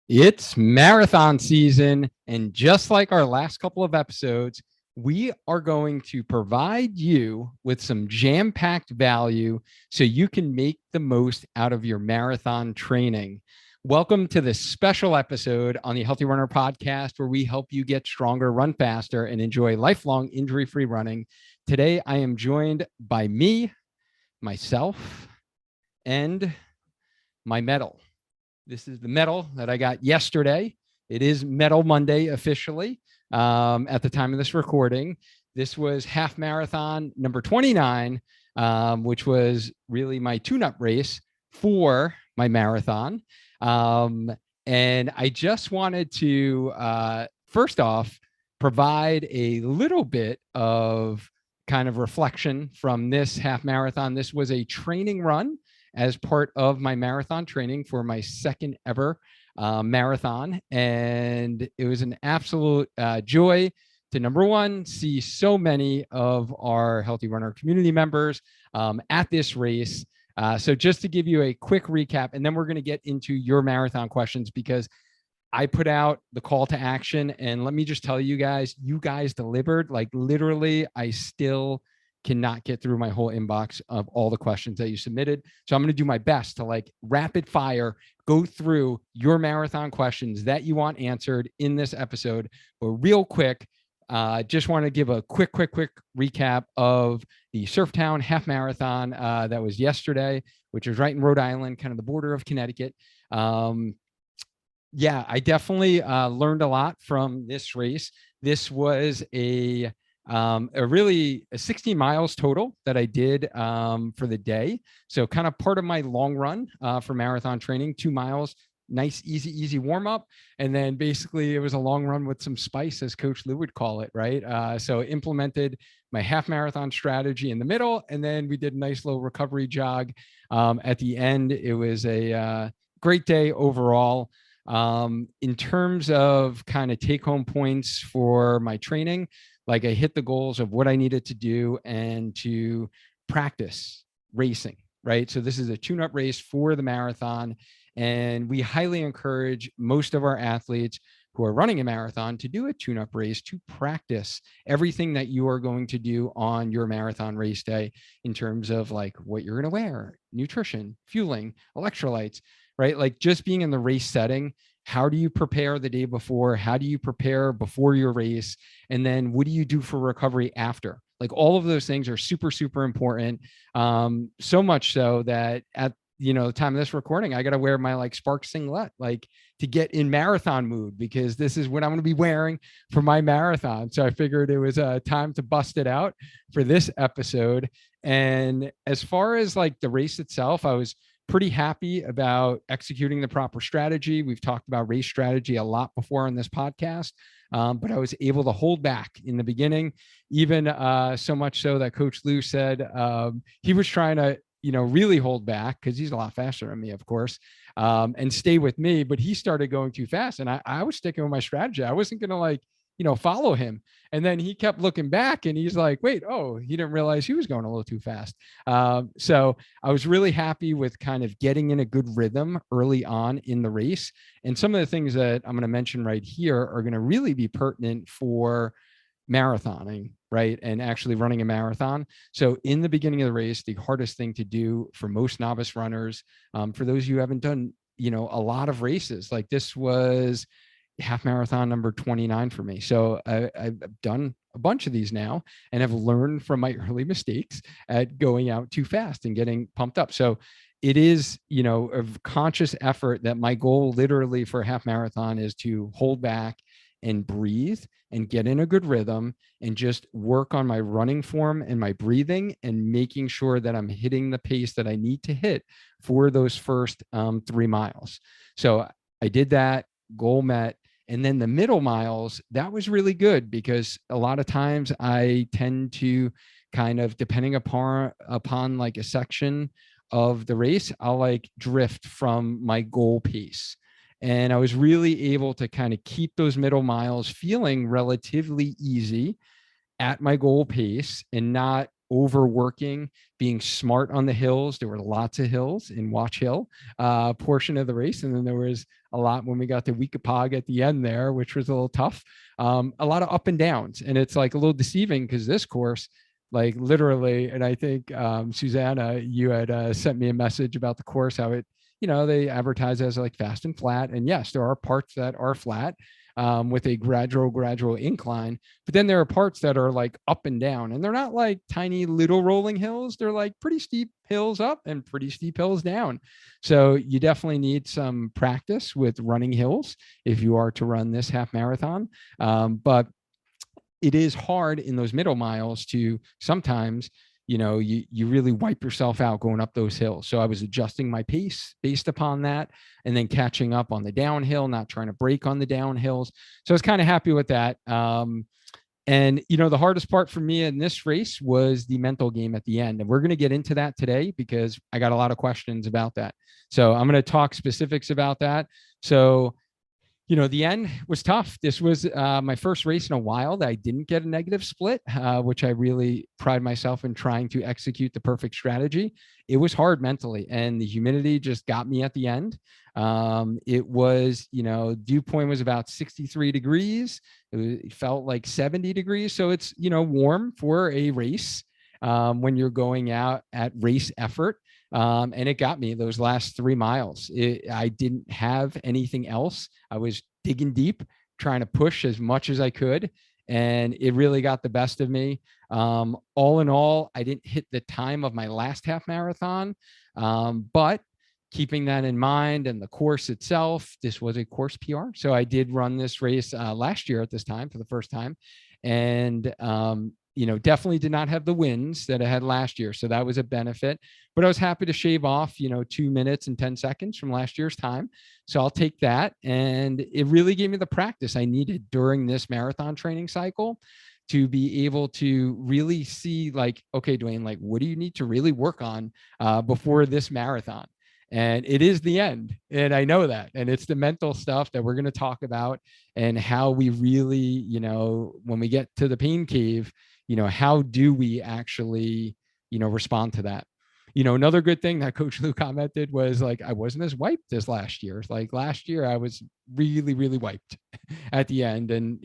It's marathon season, and just like our last couple of episodes, we are going to provide you with some jam packed value so you can make the most out of your marathon training. Welcome to this special episode on the Healthy Runner podcast, where we help you get stronger, run faster, and enjoy lifelong injury free running. Today, I am joined by myself, and my medal. This is the medal that I got yesterday. It is Medal Monday officially at the time of this recording. This was half marathon number 29, which was really my tune-up race for my marathon. And I just wanted to, first off, provide a little bit of kind of reflection from this half marathon. This was a training run as part of my marathon training for my second ever marathon. And it was an absolute joy to, number one, see so many of our Healthy Runner community members at this race. So just to give you a quick recap, and then we're going to get into your marathon questions, because I put out the call to action, and let me just tell you guys delivered. Like, literally, I still cannot get through my whole inbox of all the questions that you submitted. So I'm going to do my best to, like, rapid fire go through your marathon questions that you want answered in this episode. But real quick, just want to give a quick recap of the Surftown half marathon that was yesterday, which was right in Rhode Island, kind of the border of Connecticut. Yeah, I definitely learned a lot from this race. This was a 16 miles total that I did for the day. So kind of part of my long run for marathon training, 2 miles, nice, easy warm up. And then basically it was a long run with some spice, as Coach Lou would call it, right? So implemented my half marathon strategy in the middle, and then we did a nice little recovery jog at the end. It was a great day overall. In terms of kind of take home points for my training, like, I hit the goals of what I needed to do and to practice racing, right? So this is a tune-up race for the marathon, and we highly encourage most of our athletes who are running a marathon to do a tune-up race to practice everything that you are going to do on your marathon race day, in terms of like what you're going to wear, nutrition, fueling, electrolytes, right? Like, just being in the race setting. How do you prepare the day before? How do you prepare before your race? And then what do you do for recovery after? Like, all of those things are super important. So much so that at the time of this recording, I got to wear my like Spark singlet, like, to get in marathon mood, because this is what I'm going to be wearing for my marathon. So I figured it was time to bust it out for this episode. And as far as like the race itself, I was pretty happy about executing the proper strategy. We've talked about race strategy a lot before on this podcast, but I was able to hold back in the beginning, even so much so that Coach Lou said he was trying to, really hold back, because he's a lot faster than me, of course, and stay with me. But he started going too fast, and I was sticking with my strategy. I wasn't going to, like, follow him. And then he kept looking back, and he's like, wait, oh, he didn't realize he was going a little too fast. So I was really happy with kind of getting in a good rhythm early on in the race. And some of the things that I'm going to mention right here are going to really be pertinent for marathoning, right? And actually running a marathon. So in the beginning of the race, the hardest thing to do for most novice runners, for those of you who haven't done, a lot of races, like, this was half marathon number 29 for me. So I've done a bunch of these now, and have learned from my early mistakes at going out too fast and getting pumped up. So it is, a conscious effort that my goal literally for a half marathon is to hold back and breathe and get in a good rhythm, and just work on my running form and my breathing, and making sure that I'm hitting the pace that I need to hit for those first 3 miles. So I did that, goal met. And then the middle miles, that was really good, because a lot of times I tend to kind of, depending upon like a section of the race, I'll like drift from my goal pace. And I was really able to kind of keep those middle miles feeling relatively easy at my goal pace, and not overworking, being smart on the hills. There were lots of hills in Watch Hill portion of the race. And then there was a lot when we got to Weekapog at the end there, which was a little tough. A lot of up and downs. And it's like a little deceiving because this course, like literally, and I think Susanna, you had sent me a message about the course, how it, they advertise as like fast and flat. And yes, there are parts that are flat with a gradual incline, but then there are parts that are like up and down, and they're not like tiny little rolling hills. They're like pretty steep hills up and pretty steep hills down. So you definitely need some practice with running hills if you are to run this half marathon. But it is hard in those middle miles to sometimes, you really wipe yourself out going up those hills. So I was adjusting my pace based upon that, and then catching up on the downhill, not trying to break on the downhills. So I was kind of happy with that. And, the hardest part for me in this race was the mental game at the end. And we're going to get into that today because I got a lot of questions about that. So I'm going to talk specifics about that. So the end was tough. This was my first race in a while that I didn't get a negative split, which I really pride myself in trying to execute the perfect strategy. It was hard mentally, and the humidity just got me at the end. It was, dew point was about 63 degrees. It felt like 70 degrees. So it's, warm for a race when you're going out at race effort. And it got me those last 3 miles. I didn't have anything else. I was digging deep, trying to push as much as I could, and it really got the best of me. All in all, I didn't hit the time of my last half marathon, but keeping that in mind and the course itself, this was a course PR. So I did run this race last year at this time for the first time, and definitely did not have the wins that I had last year. So that was a benefit, but I was happy to shave off, 2 minutes and 10 seconds from last year's time. So I'll take that. And it really gave me the practice I needed during this marathon training cycle to be able to really see like, okay, Duane, like, what do you need to really work on before this marathon? And it is the end. And I know that. And it's the mental stuff that we're going to talk about, and how we really, when we get to the pain cave, how do we actually, respond to that? Another good thing that Coach Lou commented was like, I wasn't as wiped as last year. Like last year, I was really, really wiped at the end. And,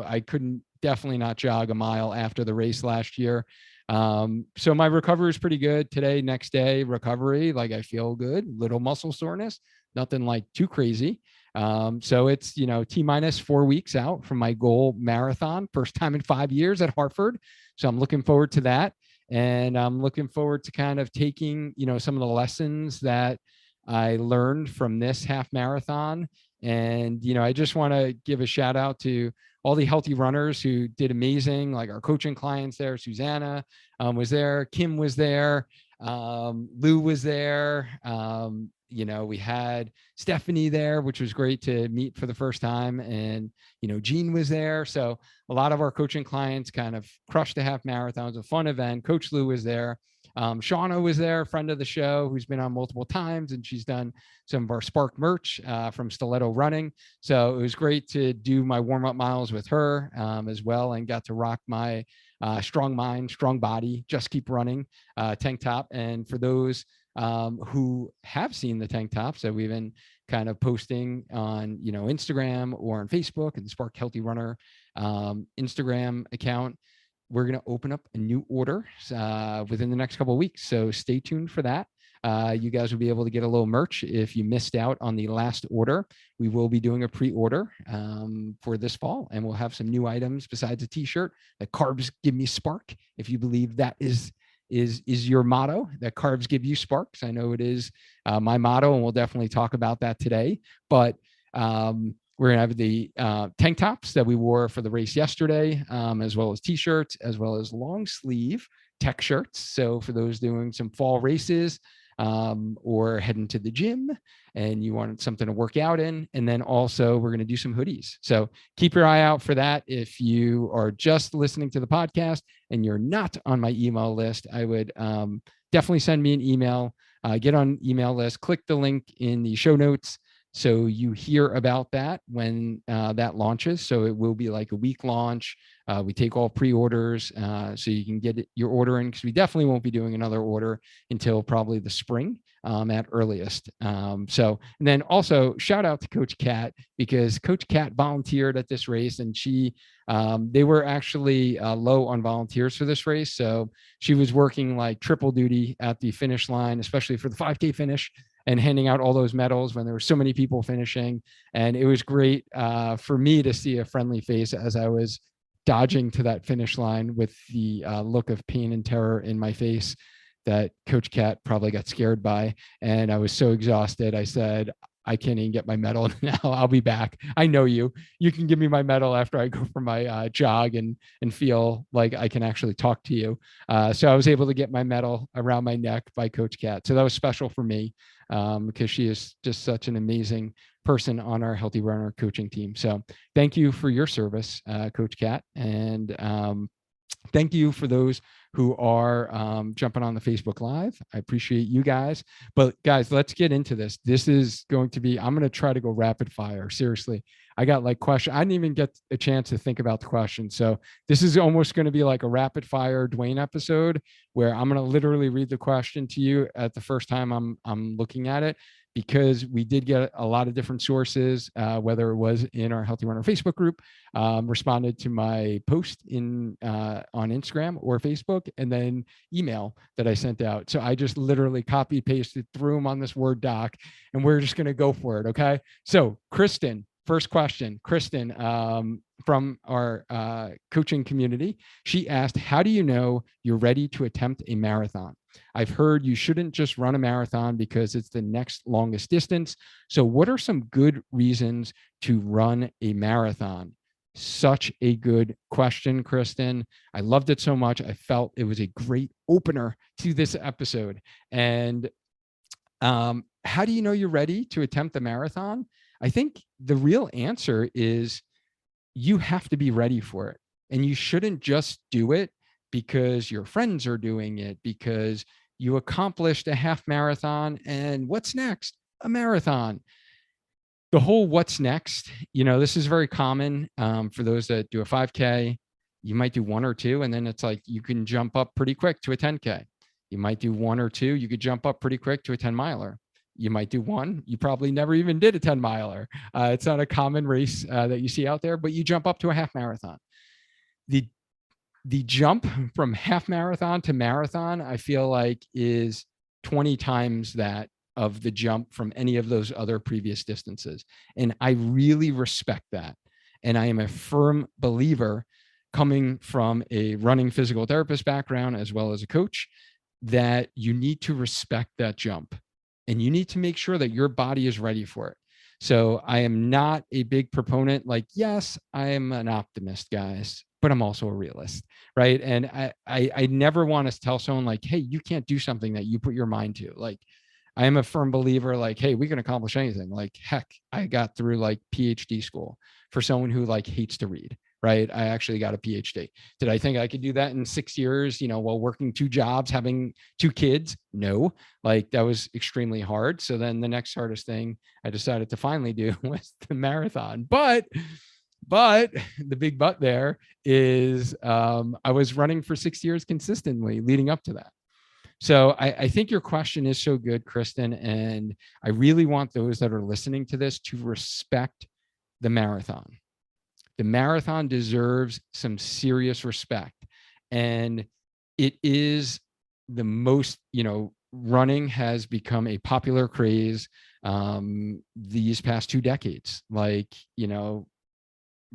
I couldn't definitely not jog a mile after the race last year. So my recovery is pretty good today. Next day recovery, like I feel good, little muscle soreness, nothing like too crazy. So it's, T- 4 weeks out from my goal marathon, first time in 5 years at Hartford. So I'm looking forward to that. And I'm looking forward to kind of taking, some of the lessons that I learned from this half marathon. And, I just want to give a shout out to all the healthy runners who did amazing, like our coaching clients there. Susanna was there. Kim was there. Lou was there. We had Stephanie there, which was great to meet for the first time. And, Jean was there. So a lot of our coaching clients kind of crushed the half marathon. It was a fun event. Coach Lou was there. Shauna was there, friend of the show, who's been on multiple times, and she's done some of our Spark merch from Stiletto Running. So it was great to do my warm-up miles with her as well, and got to rock my Strong Mind, Strong Body, Just Keep Running tank top. And for those who have seen the tank tops that we've been kind of posting on, Instagram or on Facebook and the Spark Healthy Runner Instagram account, we're going to open up a new order within the next couple of weeks. So stay tuned for that. You guys will be able to get a little merch if you missed out on the last order. We will be doing a pre-order for this fall, and we'll have some new items besides a t-shirt. The Carbs Give Me Spark, if you believe that is your motto, that carbs give you sparks. I know it is my motto, and we'll definitely talk about that today. But we're going to have the tank tops that we wore for the race yesterday, as well as t-shirts, as well as long sleeve tech shirts. So for those doing some fall races or heading to the gym and you want something to work out in. And then also we're going to do some hoodies. So keep your eye out for that. If you are just listening to the podcast and you're not on my email list, I would definitely send me an email, get on email list, click the link in the show notes, So you hear about that when that launches. So it will be like a week launch. We take all pre-orders, so you can get your order in, because we definitely won't be doing another order until probably the spring at earliest. So, and then also shout out to Coach Kat, because Coach Kat volunteered at this race, and they were actually low on volunteers for this race. So she was working like triple duty at the finish line, especially for the 5K finish, and handing out all those medals when there were so many people finishing. And it was great for me to see a friendly face as I was dodging to that finish line with the look of pain and terror in my face that Coach Kat probably got scared by. And I was so exhausted. I said, I can't even get my medal now. I'll be back. I know you. You can give me my medal after I go for my jog and feel like I can actually talk to you. So I was able to get my medal around my neck by Coach Kat. So that was special for me because she is just such an amazing person on our Healthy Runner coaching team. So thank you for your service, Coach Kat. And thank you for those who are jumping on the Facebook Live. I appreciate you guys. But guys, let's get into this. This is going to be, I'm going to try to go rapid fire. Seriously. I got like question. I didn't even get a chance to think about the question. So this is almost going to be like a rapid fire Duane episode where I'm going to literally read the question to you at the first time I'm looking at it, because we did get a lot of different sources, whether it was in our Healthy Runner Facebook group, responded to my post on Instagram or Facebook, and then email that I sent out. So I just literally copy pasted, threw them on this Word doc, and we're just going to go for it. Okay. So Kristen, first question, Kristen, from our coaching community, she asked, how do you know you're ready to attempt a marathon? I've heard you shouldn't just run a marathon because it's the next longest distance. So what are some good reasons to run a marathon? Such a good question, Kristen. I loved it so much. I felt it was a great opener to this episode. And how do you know you're ready to attempt the marathon? I think the real answer is you have to be ready for it. And you shouldn't just do it because your friends are doing it, because you accomplished a half marathon and what's next? A marathon. The whole what's next, this is very common for those that do a 5K. You might do one or two, and then it's like you can jump up pretty quick to a 10K. You might do one or two. You could jump up pretty quick to a 10 miler. You might do one. You probably never even did a 10 miler. It's not a common race that you see out there, but you jump up to a half marathon. The jump from half marathon to marathon, I feel like, is 20 times that of the jump from any of those other previous distances. And I really respect that. And I am a firm believer, coming from a running physical therapist background as well as a coach, that you need to respect that jump and you need to make sure that your body is ready for it. So I am not a big proponent, like, yes, I am an optimist, guys, but I'm also a realist, right? And I never want to tell someone like, hey, you can't do something that you put your mind to. Like, I am a firm believer, like, hey, we can accomplish anything. Like, heck, I got through like PhD school for someone who like hates to read, right? I actually got a PhD. Did I think I could do that in 6 years, while working 2 jobs, having 2 kids? No, like that was extremely hard. So then the next hardest thing I decided to finally do was the marathon. But the big but there is I was running for 6 years consistently leading up to that. So I think your question is so good, Kristen, and I really want those that are listening to this to respect the marathon. The marathon deserves some serious respect. And it is the most, running has become a popular craze these past 2 decades. Like,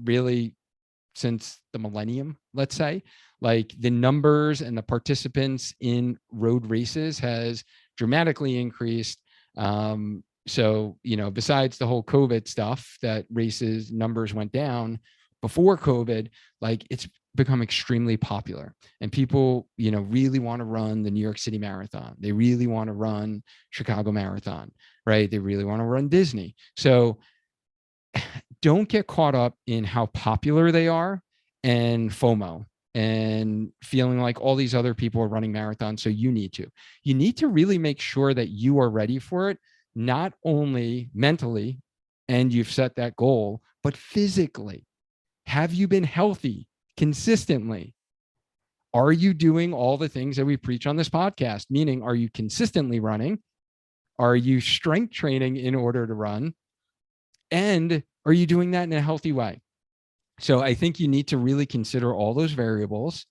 really since the millennium, let's say, like the numbers and the participants in road races has dramatically increased. So, besides the whole COVID stuff, that races numbers went down before COVID, like it's become extremely popular, and people, really want to run the New York City Marathon. They really want to run Chicago Marathon, right? They really want to run Disney. So don't get caught up in how popular they are and FOMO and feeling like all these other people are running marathons. So you need to really make sure that you are ready for it, not only mentally, and you've set that goal, but physically, have you been healthy consistently? Are you doing all the things that we preach on this podcast? Meaning, are you consistently running? Are you strength training in order to run? And are you doing that in a healthy way? So I think you need to really consider all those variables,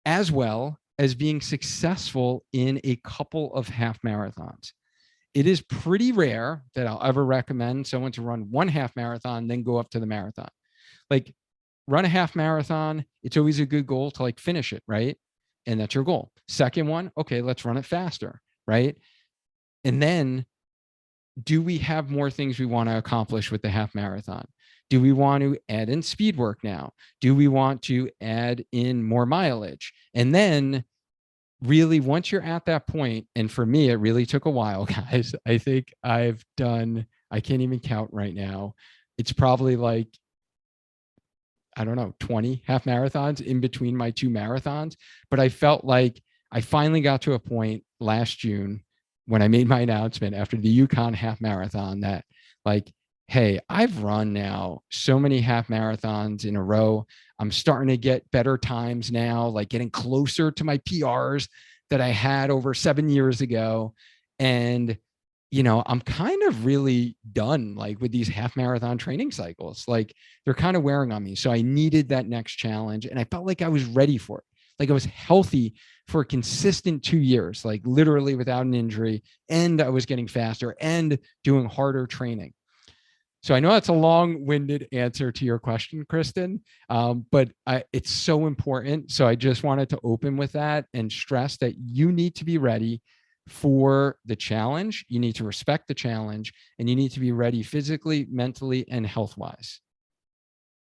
as well as being successful in a couple of half marathons. It is pretty rare that I'll ever recommend someone to run one half marathon, then go up to the marathon. Like, run a half marathon. It's always a good goal to like finish it, right? And that's your goal. Second one, okay, let's run it faster, right? And then, do we have more things we want to accomplish with the half marathon? Do we want to add in speed work now? Do we want to add in more mileage? And then, really, once you're at that point, and for me, it really took a while, guys. I think I've done, I can't even count right now. It's probably like, I don't know, 20 half marathons in between my two marathons. But I felt like I finally got to a point last June when I made my announcement after the Yukon half marathon that, like, hey, I've run now so many half marathons in a row. I'm starting to get better times now, like getting closer to my PRs that I had over 7 years ago. And I'm kind of really done like with these half marathon training cycles. Like, they're kind of wearing on me. So I needed that next challenge. And I felt like I was ready for it. Like, I was healthy for a consistent 2 years, like literally without an injury. And I was getting faster and doing harder training. So I know that's a long-winded answer to your question, Kristen, but it's so important. So I just wanted to open with that and stress that you need to be ready for the challenge. You need to respect the challenge, and you need to be ready physically, mentally, and health-wise.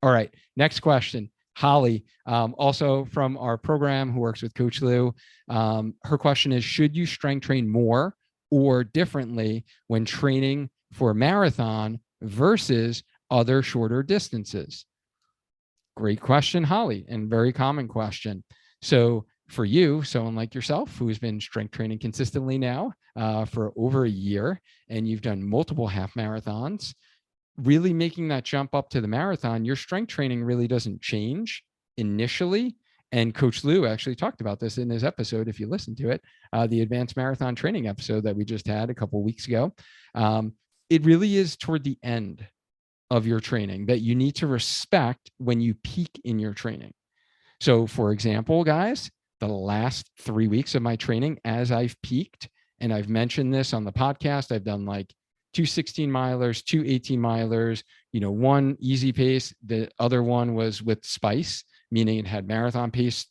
All right, next question. Holly, also from our program, who works with Coach Lou. Her question is, should you strength train more or differently when training for a marathon versus other shorter distances? Great question, Holly, and very common question. So for you, someone like yourself who's been strength training consistently now for over a year, and you've done multiple half marathons, really making that jump up to the marathon, your strength training really doesn't change initially. And Coach Lou actually talked about this in his episode, if you listen to it, the advanced marathon training episode that we just had a couple of weeks ago. It really is toward the end of your training that you need to respect when you peak in your training. So for example, guys, the last 3 weeks of my training, as I've peaked, and I've mentioned this on the podcast, I've done like 2 16-milers, 2 18-milers, one easy pace. The other one was with spice, meaning it had marathon pace,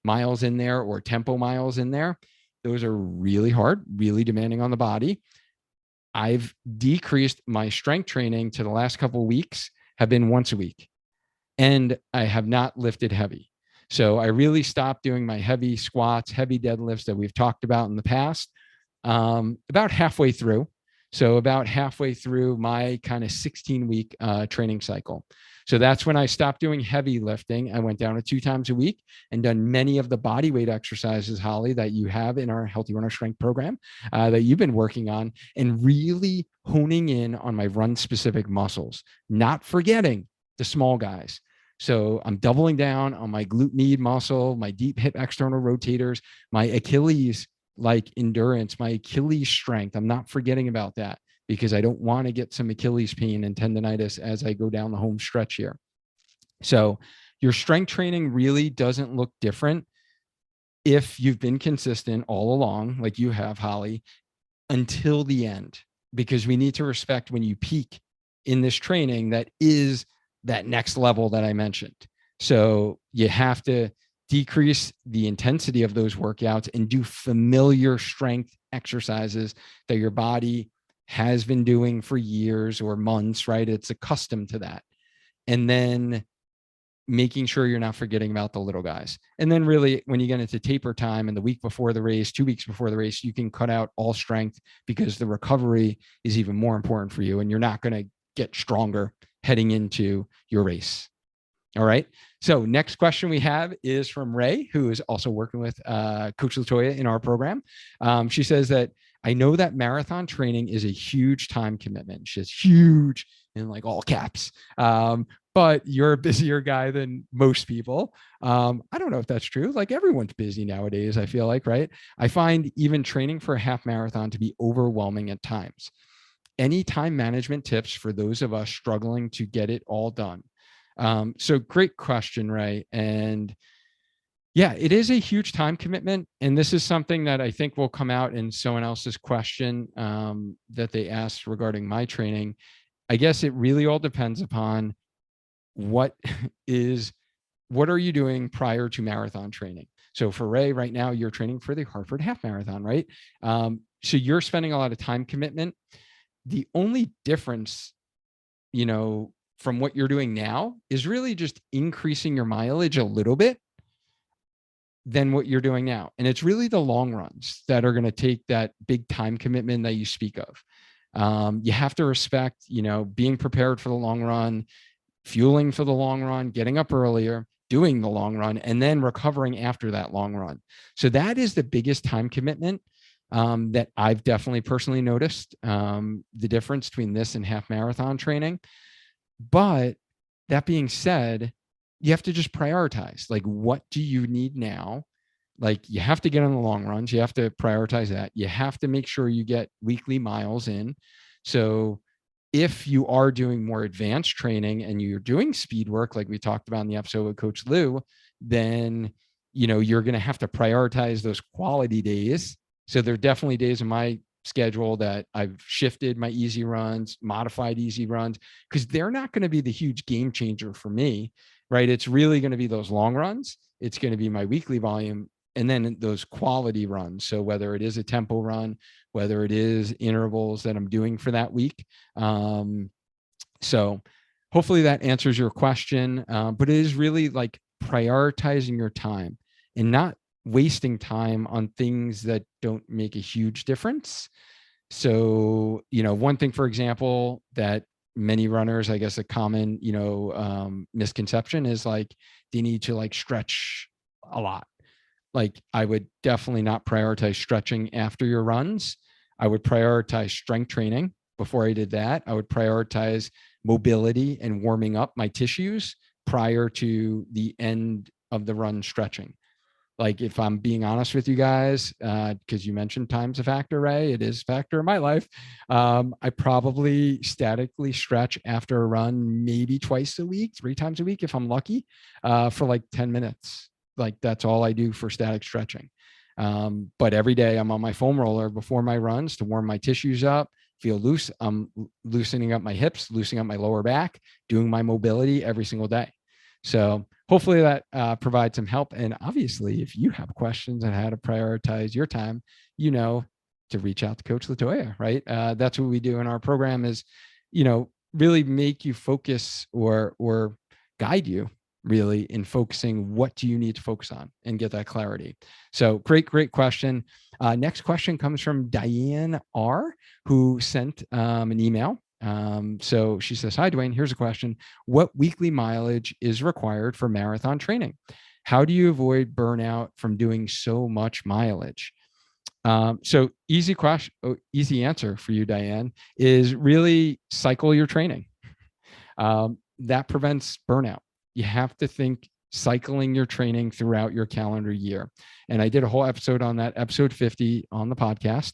miles in there, or tempo miles in there. Those are really hard, really demanding on the body. I've decreased my strength training to the last couple of weeks, have been once a week, and I have not lifted heavy. So I really stopped doing my heavy squats, heavy deadlifts that we've talked about in the past, about halfway through. So about halfway through my kind of 16-week training cycle. So that's when I stopped doing heavy lifting. I went down to 2 times a week and done many of the body weight exercises, Holly, that you have in our Healthy Runner Strength program that you've been working on, and really honing in on my run specific muscles, not forgetting the small guys. So I'm doubling down on my glute med muscle, my deep hip external rotators, my Achilles like endurance, my Achilles strength. I'm not forgetting about that, because I don't want to get some Achilles pain and tendonitis as I go down the home stretch here. So your strength training really doesn't look different if you've been consistent all along, like you have, Holly, until the end, because we need to respect when you peak in this training, that is that next level that I mentioned. So you have to decrease the intensity of those workouts and do familiar strength exercises that your body has been doing for years or months, right? It's accustomed to that. And then making sure you're not forgetting about the little guys. And then really, when you get into taper time and the week before the race, 2 weeks before the race, you can cut out all strength, because the recovery is even more important for you, and you're not going to get stronger heading into your race. All right. So next question we have is from Ray, who is also working with Coach Latoya in our program. She says that I know that marathon training is a huge time commitment. It's just huge in like all caps. But you're a busier guy than most people. I don't know if that's true. Like everyone's busy nowadays, I feel like, right? I find even training for a half marathon to be overwhelming at times. Any time management tips for those of us struggling to get it all done? So great question, Ray. And yeah, it is a huge time commitment. And this is something that I think will come out in someone else's question that they asked regarding my training. I guess it really all depends upon what is what are you doing prior to marathon training. So for Ray right now, you're training for the Hartford half marathon, right? So you're spending a lot of time commitment. The only difference, from what you're doing now is really just increasing your mileage a little bit than what you're doing now. And it's really the long runs that are going to take that big time commitment that you speak of. You have to respect, being prepared for the long run, fueling for the long run, getting up earlier, doing the long run, and then recovering after that long run. So that is the biggest time commitment that I've definitely personally noticed, the difference between this and half marathon training. But that being said, you have to just prioritize. Like, what do you need now? Like, you have to get on the long runs. You have to prioritize that. You have to make sure you get weekly miles in. So if you are doing more advanced training and you're doing speed work, like we talked about in the episode with Coach Lou, then, you're going to have to prioritize those quality days. So there are definitely days in my schedule that I've shifted my easy runs, modified easy runs, because they're not going to be the huge game changer for me, right? It's really going to be those long runs. It's going to be my weekly volume and then those quality runs. So whether it is a tempo run, whether it is intervals that I'm doing for that week. So hopefully that answers your question. But it is really like prioritizing your time and not wasting time on things that don't make a huge difference. So, one thing, for example, that many runners, I guess a common, misconception is like they need to like stretch a lot. Like I would definitely not prioritize stretching after your runs. I would prioritize strength training before I did that. I would prioritize mobility and warming up my tissues prior to the end of the run stretching. Like if I'm being honest with you guys, because you mentioned time's a factor, Ray, it is a factor in my life. I probably statically stretch after a run maybe twice a week, 3 times a week if I'm lucky, for like 10 minutes. Like that's all I do for static stretching. But every day I'm on my foam roller before my runs to warm my tissues up, feel loose. I'm loosening up my hips, loosening up my lower back, doing my mobility every single day. So hopefully that provides some help. And obviously, if you have questions on how to prioritize your time, to reach out to Coach Latoya, right? That's what we do in our program is, really make you focus or guide you really in focusing what do you need to focus on and get that clarity. So great question. Next question comes from Diane R, who sent an email. So she says, hi, Duane, here's a question. What weekly mileage is required for marathon training? How do you avoid burnout from doing so much mileage? So easy question, easy answer for you, Diane, is really cycle your training. That prevents burnout. You have to think cycling your training throughout your calendar year. And I did a whole episode on that. Episode 50 on the podcast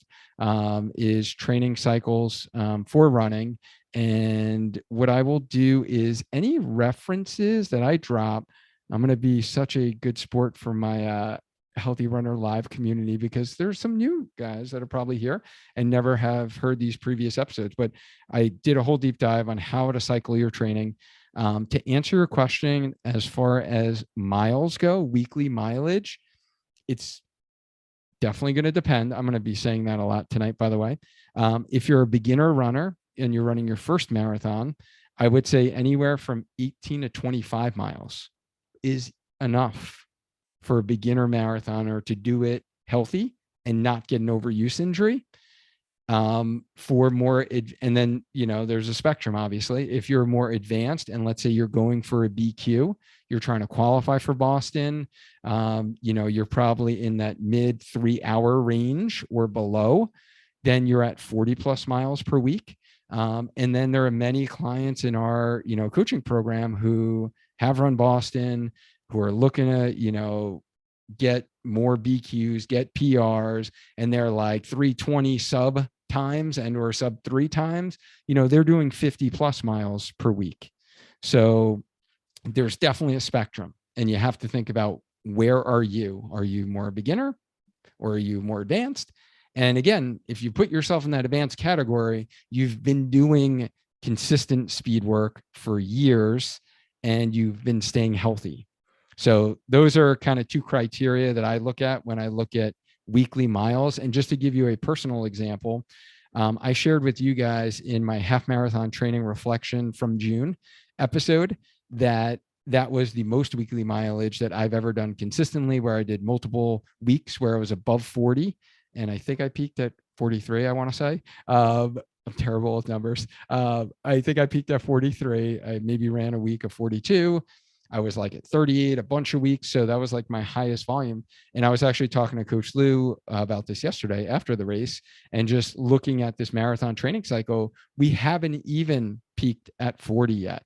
is training cycles for running. And what I will do is any references that I drop, I'm going to be such a good sport for my Healthy Runner Live community because there's some new guys that are probably here and never have heard these previous episodes. But I did a whole deep dive on how to cycle your training. To answer your question, as far as miles go, weekly mileage, it's definitely going to depend. I'm going to be saying that a lot tonight, by the way. If you're a beginner runner and you're running your first marathon, I would say anywhere from 18 to 25 miles is enough for a beginner marathoner to do it healthy and not get an overuse injury. For more, and then, there's a spectrum, obviously. If you're more advanced and let's say you're going for a BQ, you're trying to qualify for Boston, you're probably in that mid 3-hour range or below, then you're at 40 plus miles per week. And then there are many clients in our, coaching program who have run Boston, who are looking to, get more BQs, get PRs, and they're like 320 sub times and or sub 3 times, they're doing 50 plus miles per week. So there's definitely a spectrum, and you have to think about, where are you? Are you more a beginner, or are you more advanced? And again, if you put yourself in that advanced category, you've been doing consistent speed work for years and you've been staying healthy. So those are kind of two criteria that I look at when I look at weekly miles. And just to give you a personal example, I shared with you guys in my half marathon training reflection from June episode that was the most weekly mileage that I've ever done consistently, where I did multiple weeks where I was above 40. And I think I peaked at 43, I want to say. I'm terrible with numbers. I think I peaked at 43. I maybe ran a week of 42. I was like at 38 a bunch of weeks. So that was like my highest volume. And I was actually talking to Coach Lou about this yesterday after the race, and just looking at this marathon training cycle, we haven't even peaked at 40 yet.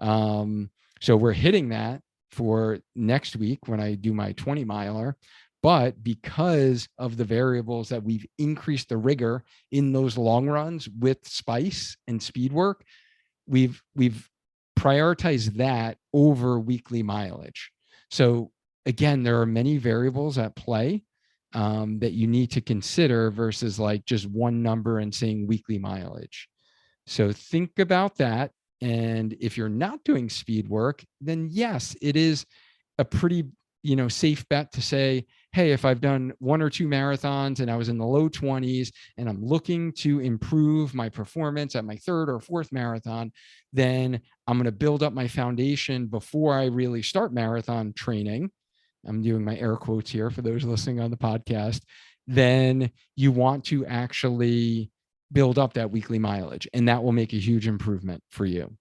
So we're hitting that for next week when I do my 20 miler. But because of the variables that we've increased the rigor in those long runs with spice and speed work, we've prioritized that over weekly mileage. So again, there are many variables at play that you need to consider versus like just one number and saying weekly mileage. So think about that. And if you're not doing speed work, then yes, it is a pretty, safe bet to say, hey, if I've done 1 or 2 marathons and I was in the low 20s and I'm looking to improve my performance at my 3rd or 4th marathon, then I'm going to build up my foundation before I really start marathon training. I'm doing my air quotes here for those listening on the podcast. Then you want to actually build up that weekly mileage, and that will make a huge improvement for you.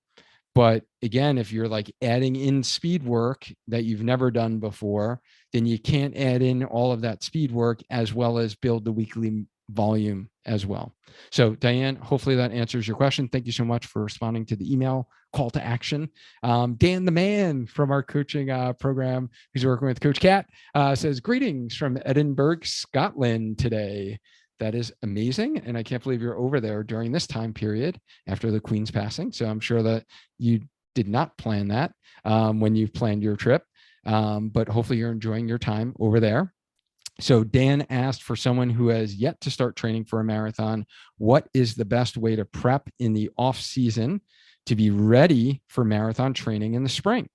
But again, if you're like adding in speed work that you've never done before, then you can't add in all of that speed work as well as build the weekly volume as well. So Diane, hopefully that answers your question. Thank you so much for responding to the email call to action. Dan, the man from our coaching program, who's working with Coach Kat, says, greetings from Edinburgh, Scotland today. That is amazing. And I can't believe you're over there during this time period after the Queen's passing. So I'm sure that you did not plan that when you planned your trip, but hopefully you're enjoying your time over there. So Dan asked, for someone who has yet to start training for a marathon, what is the best way to prep in the off season to be ready for marathon training in the spring?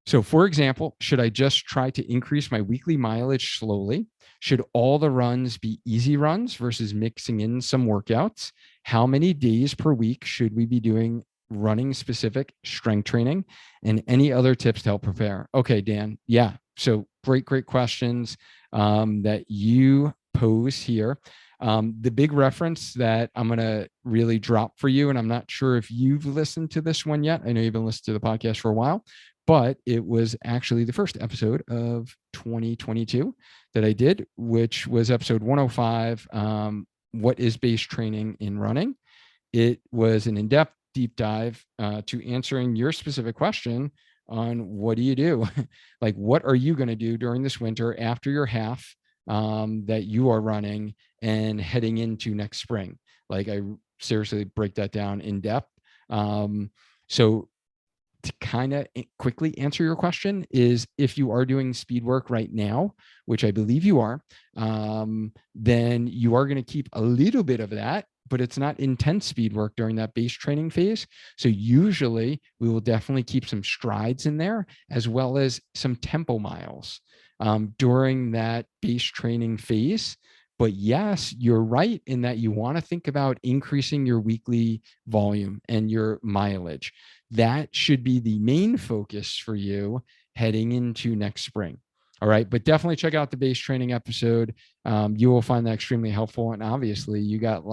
So for example, should I just try to increase my weekly mileage slowly? Should all the runs be easy runs versus mixing in some workouts? How many days per week should we be doing running specific strength training? And any other tips to help prepare? Okay, Dan. Yeah. So great questions that you pose here. The big reference that I'm going to really drop for you, and I'm not sure if you've listened to this one yet. I know you've been listening to the podcast for a while, but it was actually the first episode of 2022 that I did, which was episode 105. What is base training in running? It was an in-depth deep dive to answering your specific question on what do you do? Like, what are you going to do during this winter after your half that you are running and heading into next spring? Like, I seriously break that down in depth. So to kind of quickly answer your question is, if you are doing speed work right now, which I believe you are, then you are going to keep a little bit of that, but it's not intense speed work during that base training phase. So usually we will definitely keep some strides in there, as well as some tempo miles during that base training phase. But yes, you're right in that you want to think about increasing your weekly volume and your mileage. That should be the main focus for you heading into next spring. All right. But definitely check out the base training episode. You will find that extremely helpful. And obviously you got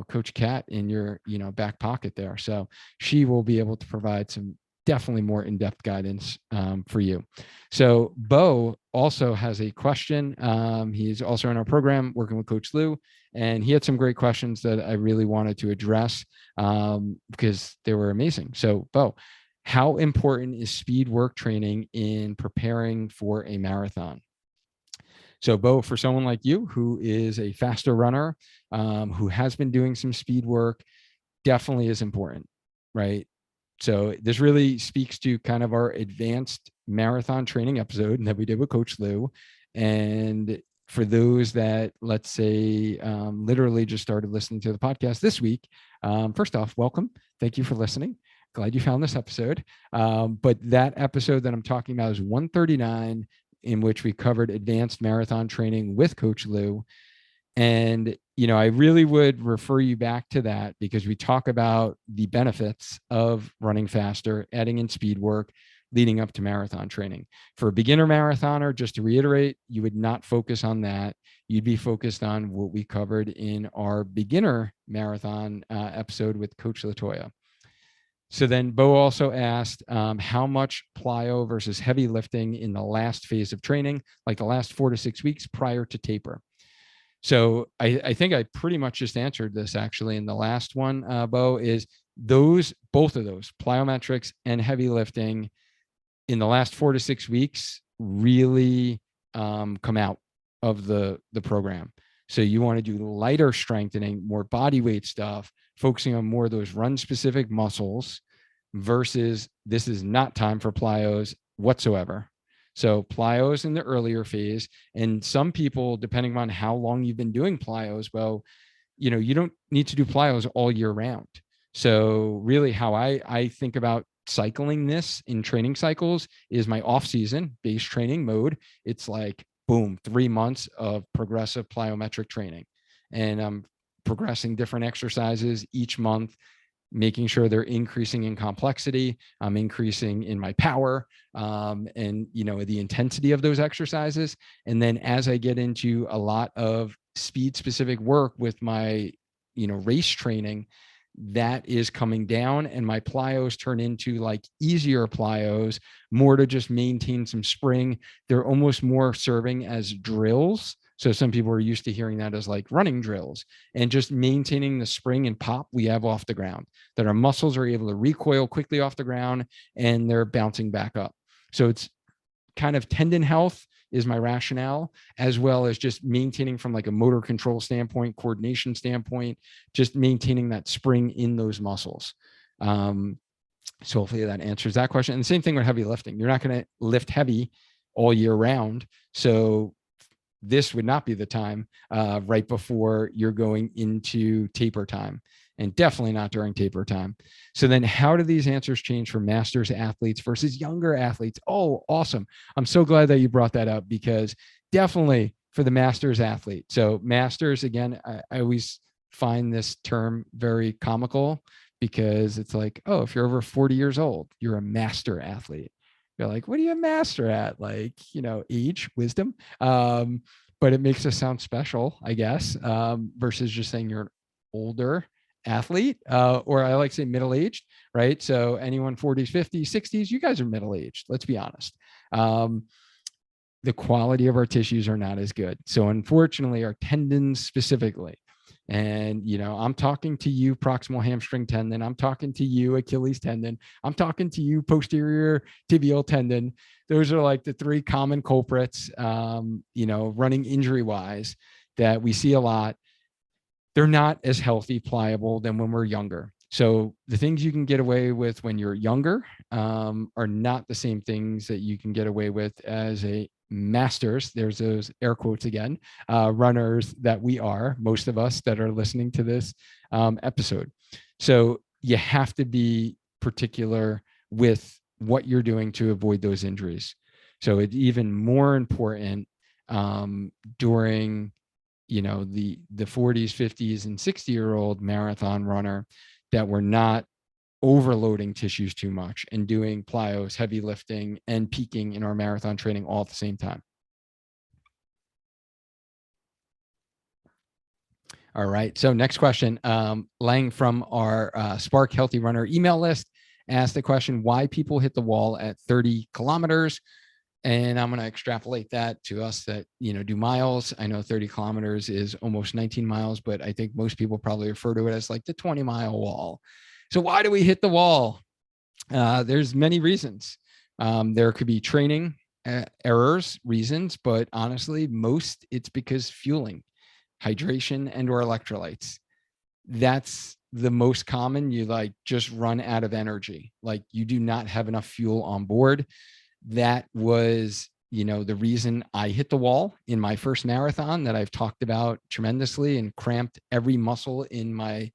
Coach Kat in your, back pocket there. So she will be able to provide some definitely more in-depth guidance for you. So Bo also has a question. He's also in our program working with Coach Lou, and he had some great questions that I really wanted to address because they were amazing. So Bo, how important is speed work training in preparing for a marathon? So, Bo, for someone like you who is a faster runner, who has been doing some speed work, definitely is important, right? So, this really speaks to kind of our advanced marathon training episode that we did with Coach Lou. And for those that, let's say, literally just started listening to the podcast this week, first off, welcome. Thank you for listening. Glad you found this episode. But that episode that I'm talking about is 139, in which we covered advanced marathon training with Coach Lou. And, I really would refer you back to that because we talk about the benefits of running faster, adding in speed work, leading up to marathon training. For a beginner marathoner, just to reiterate, you would not focus on that. You'd be focused on what we covered in our beginner marathon episode with Coach Latoya. So then Bo also asked how much plyo versus heavy lifting in the last phase of training, like the last 4 to 6 weeks prior to taper. So I think I pretty much just answered this actually in the last one, Bo, is both of those plyometrics and heavy lifting in the last 4 to 6 weeks really come out of the program. So you want to do lighter strengthening, more body weight stuff, focusing on more of those run specific muscles versus this is not time for plyos whatsoever. So plyos in the earlier phase, and some people, depending on how long you've been doing plyos, well, you don't need to do plyos all year round. So really how I think about cycling this in training cycles is my off season base training mode. It's like, boom, 3 months of progressive plyometric training. And I'm progressing different exercises each month, making sure they're increasing in complexity. I'm increasing in my power and the intensity of those exercises. And then as I get into a lot of speed specific work with my race training, that is coming down, and my plyos turn into like easier plyos, more to just maintain some spring. They're almost more serving as drills. So some people are used to hearing that as like running drills, and just maintaining the spring and pop we have off the ground, that our muscles are able to recoil quickly off the ground and they're bouncing back up. So it's kind of tendon health is my rationale, as well as just maintaining from like a motor control standpoint, coordination standpoint, just maintaining that spring in those muscles. So hopefully that answers that question. And the same thing with heavy lifting. You're not going to lift heavy all year round. So this would not be the time right before you're going into taper time, and definitely not during taper time. So then how do these answers change for masters athletes versus younger athletes? Oh, awesome. I'm so glad that you brought that up, because definitely for the masters athlete. So masters, again, I always find this term very comical, because it's like, oh, if you're over 40 years old, you're a master athlete. You're like, what are you a master at? Like, age, wisdom. But it makes us sound special, I guess, versus just saying you're an older athlete, or I like to say middle-aged, right? So anyone 40s, 50s, 60s, you guys are middle-aged. Let's be honest. The quality of our tissues are not as good. So unfortunately, our tendons specifically, and I'm talking to you proximal hamstring tendon, I'm talking to you Achilles tendon, I'm talking to you posterior tibial tendon. Those are like the 3 common culprits, running injury wise, that we see a lot. They're not as healthy, pliable than when we're younger. So the things you can get away with when you're younger are not the same things that you can get away with as a masters, there's those air quotes again, runners that we are, most of us that are listening to this episode. So you have to be particular with what you're doing to avoid those injuries. So it's even more important during the 40s, 50s, and 60-year-old marathon runner, that we're not overloading tissues too much and doing plyos, heavy lifting, and peaking in our marathon training all at the same time. All right. So next question, Lang from our Spark Healthy Runner email list asked the question why people hit the wall at 30 kilometers. And I'm going to extrapolate that to us that, do miles. I know 30 kilometers is almost 19 miles, but I think most people probably refer to it as like the 20-mile wall. So why do we hit the wall? There's many reasons. There could be training errors, reasons, but honestly, most it's because fueling, hydration, and or electrolytes. That's the most common. You just run out of energy. Like you do not have enough fuel on board. That was, the reason I hit the wall in my first marathon that I've talked about tremendously and cramped every muscle in my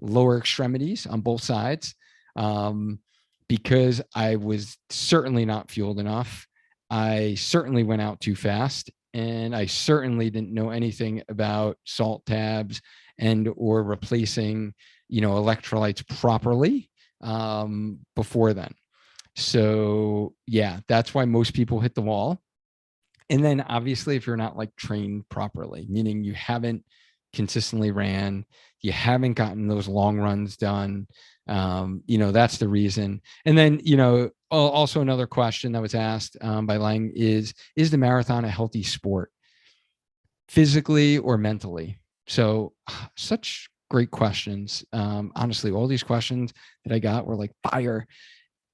lower extremities on both sides. Because I was certainly not fueled enough. I certainly went out too fast, and I certainly didn't know anything about salt tabs and or replacing, electrolytes properly before then. So yeah, that's why most people hit the wall. And then obviously, if you're not trained properly, meaning you haven't consistently ran, you haven't gotten those long runs done, that's the reason. And then, also another question that was asked by Lang is the marathon a healthy sport, physically or mentally? So such great questions. Honestly, all these questions that I got were like fire.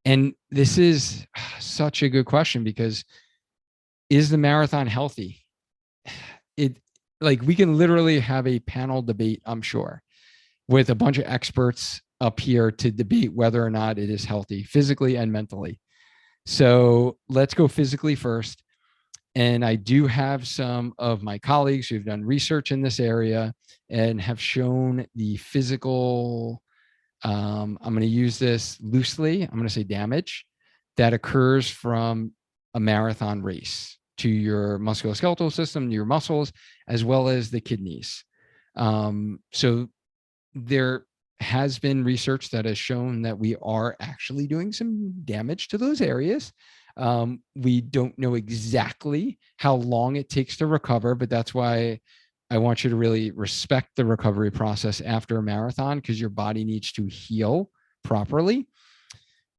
And this is such a good question because is the marathon healthy? We can literally have a panel debate, I'm sure, with a bunch of experts up here to debate whether or not it is healthy physically and mentally. So let's go physically first. And I do have some of my colleagues who've done research in this area and have shown the physical, I'm going to use this loosely, I'm going to say damage that occurs from a marathon race to your musculoskeletal system, your muscles, as well as the kidneys. So there has been research that has shown that we are actually doing some damage to those areas. We don't know exactly how long it takes to recover, but that's why I want you to really respect the recovery process after a marathon, because your body needs to heal properly.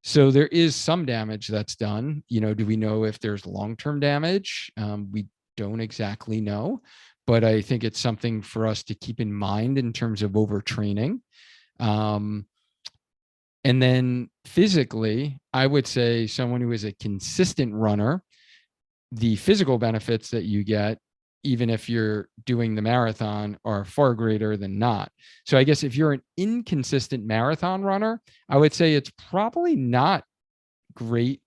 So there is some damage that's done. Do we know if there's long-term damage? We don't exactly know, but I think it's something for us to keep in mind in terms of overtraining. And then physically, I would say someone who is a consistent runner, the physical benefits that you get, even if you're doing the marathon, are far greater than not. So I guess if you're an inconsistent marathon runner, I would say it's probably not great,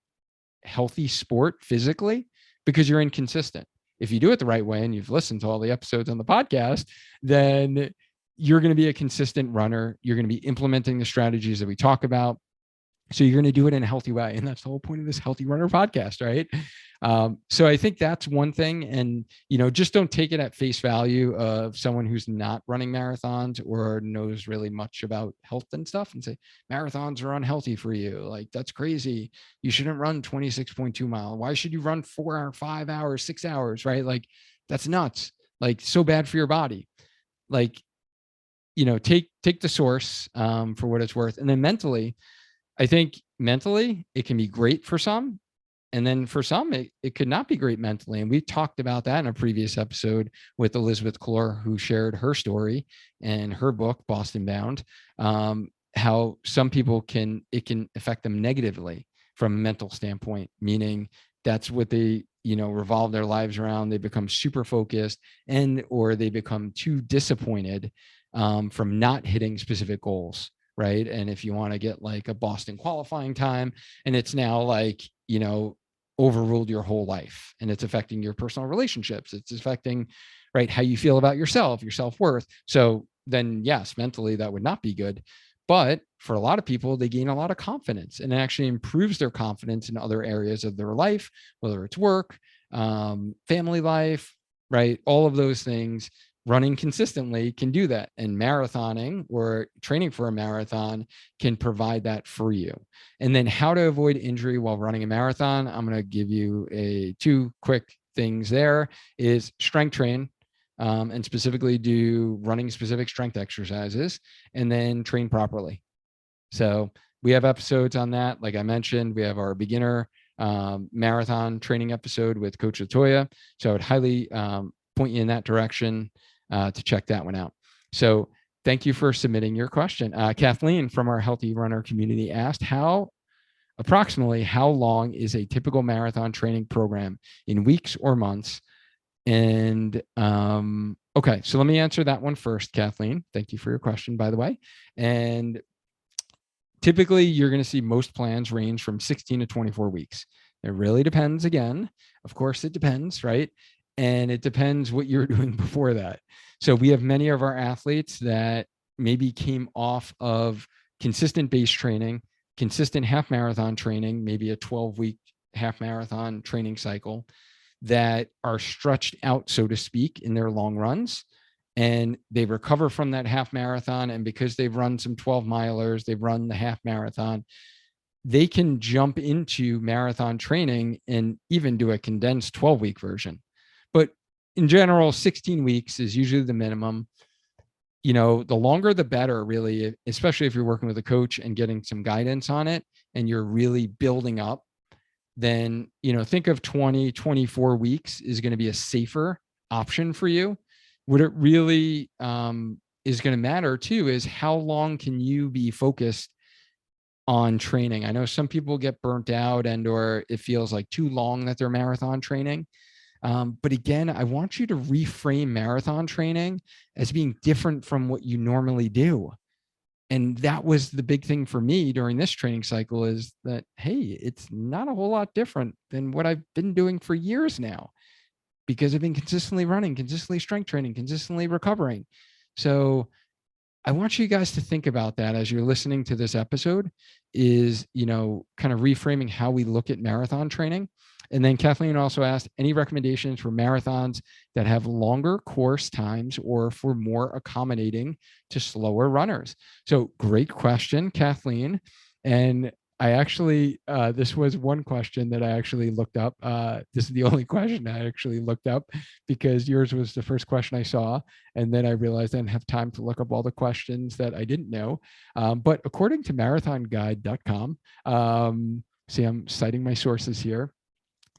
healthy sport physically because you're inconsistent. If you do it the right way and you've listened to all the episodes on the podcast, then you're going to be a consistent runner. You're going to be implementing the strategies that we talk about. So you're going to do it in a healthy way. And that's the whole point of this Healthy Runner podcast, right? So I think that's one thing. And, just don't take it at face value of someone who's not running marathons or knows really much about health and stuff and say, marathons are unhealthy for you. Like, that's crazy. You shouldn't run 26.2 miles. Why should you run 4 hours, 5 hours, 6 hours, right? Like, that's nuts. Like, so bad for your body. Like, take the source for what it's worth. And then mentally, I think mentally it can be great for some. And then for some, it could not be great mentally. And we talked about that in a previous episode with Elizabeth Clore, who shared her story and her book, Boston Bound, how some people it can affect them negatively from a mental standpoint, meaning that's what they, revolve their lives around. They become super focused or they become too disappointed from not hitting specific goals. Right. And if you want to get like a Boston qualifying time and it's now overruled your whole life and it's affecting your personal relationships, it's affecting, right, how you feel about yourself, your self-worth. So then yes, mentally that would not be good. But for a lot of people, they gain a lot of confidence and it actually improves their confidence in other areas of their life, whether it's work, family life, right? All of those things. Running consistently can do that, and marathoning or training for a marathon can provide that for you. And then how to avoid injury while running a marathon, I'm going to give you two quick things. There is strength train, and specifically do running specific strength exercises, and then train properly. So we have episodes on that. Like I mentioned, we have our beginner marathon training episode with Coach Latoya. So I would highly point you in that direction to check that one out. So thank you for submitting your question. Kathleen from our Healthy Runner community asked, approximately how long is a typical marathon training program in weeks or months? And okay, so let me answer that one first, Kathleen. Thank you for your question, by the way. And typically, you're going to see most plans range from 16 to 24 weeks. It really depends. Again, of course, it depends, right? And it depends what you're doing before that. So we have many of our athletes that maybe came off of consistent base training, consistent half marathon training, maybe a 12-week half marathon training cycle, that are stretched out, so to speak, in their long runs. And they recover from that half marathon. And because they've run some 12 milers, they've run the half marathon, they can jump into marathon training and even do a condensed 12-week version. But in general, 16 weeks is usually the minimum. The longer the better, really, especially if you're working with a coach and getting some guidance on it and you're really building up. Then, think of 20, 24 weeks is going to be a safer option for you. What it really is going to matter too is how long can you be focused on training. I know some people get burnt out or it feels like too long that they're marathon training. But again, I want you to reframe marathon training as being different from what you normally do. And that was the big thing for me during this training cycle, is that, hey, it's not a whole lot different than what I've been doing for years now, because I've been consistently running, consistently strength training, consistently recovering. So I want you guys to think about that as you're listening to this episode, is, kind of reframing how we look at marathon training. And then Kathleen also asked, any recommendations for marathons that have longer course times or for more accommodating to slower runners? So great question, Kathleen. And I actually, this was one question that I actually looked up. This is the only question I actually looked up, because yours was the first question I saw. And then I realized I didn't have time to look up all the questions that I didn't know. But according to marathonguide.com, see, I'm citing my sources here,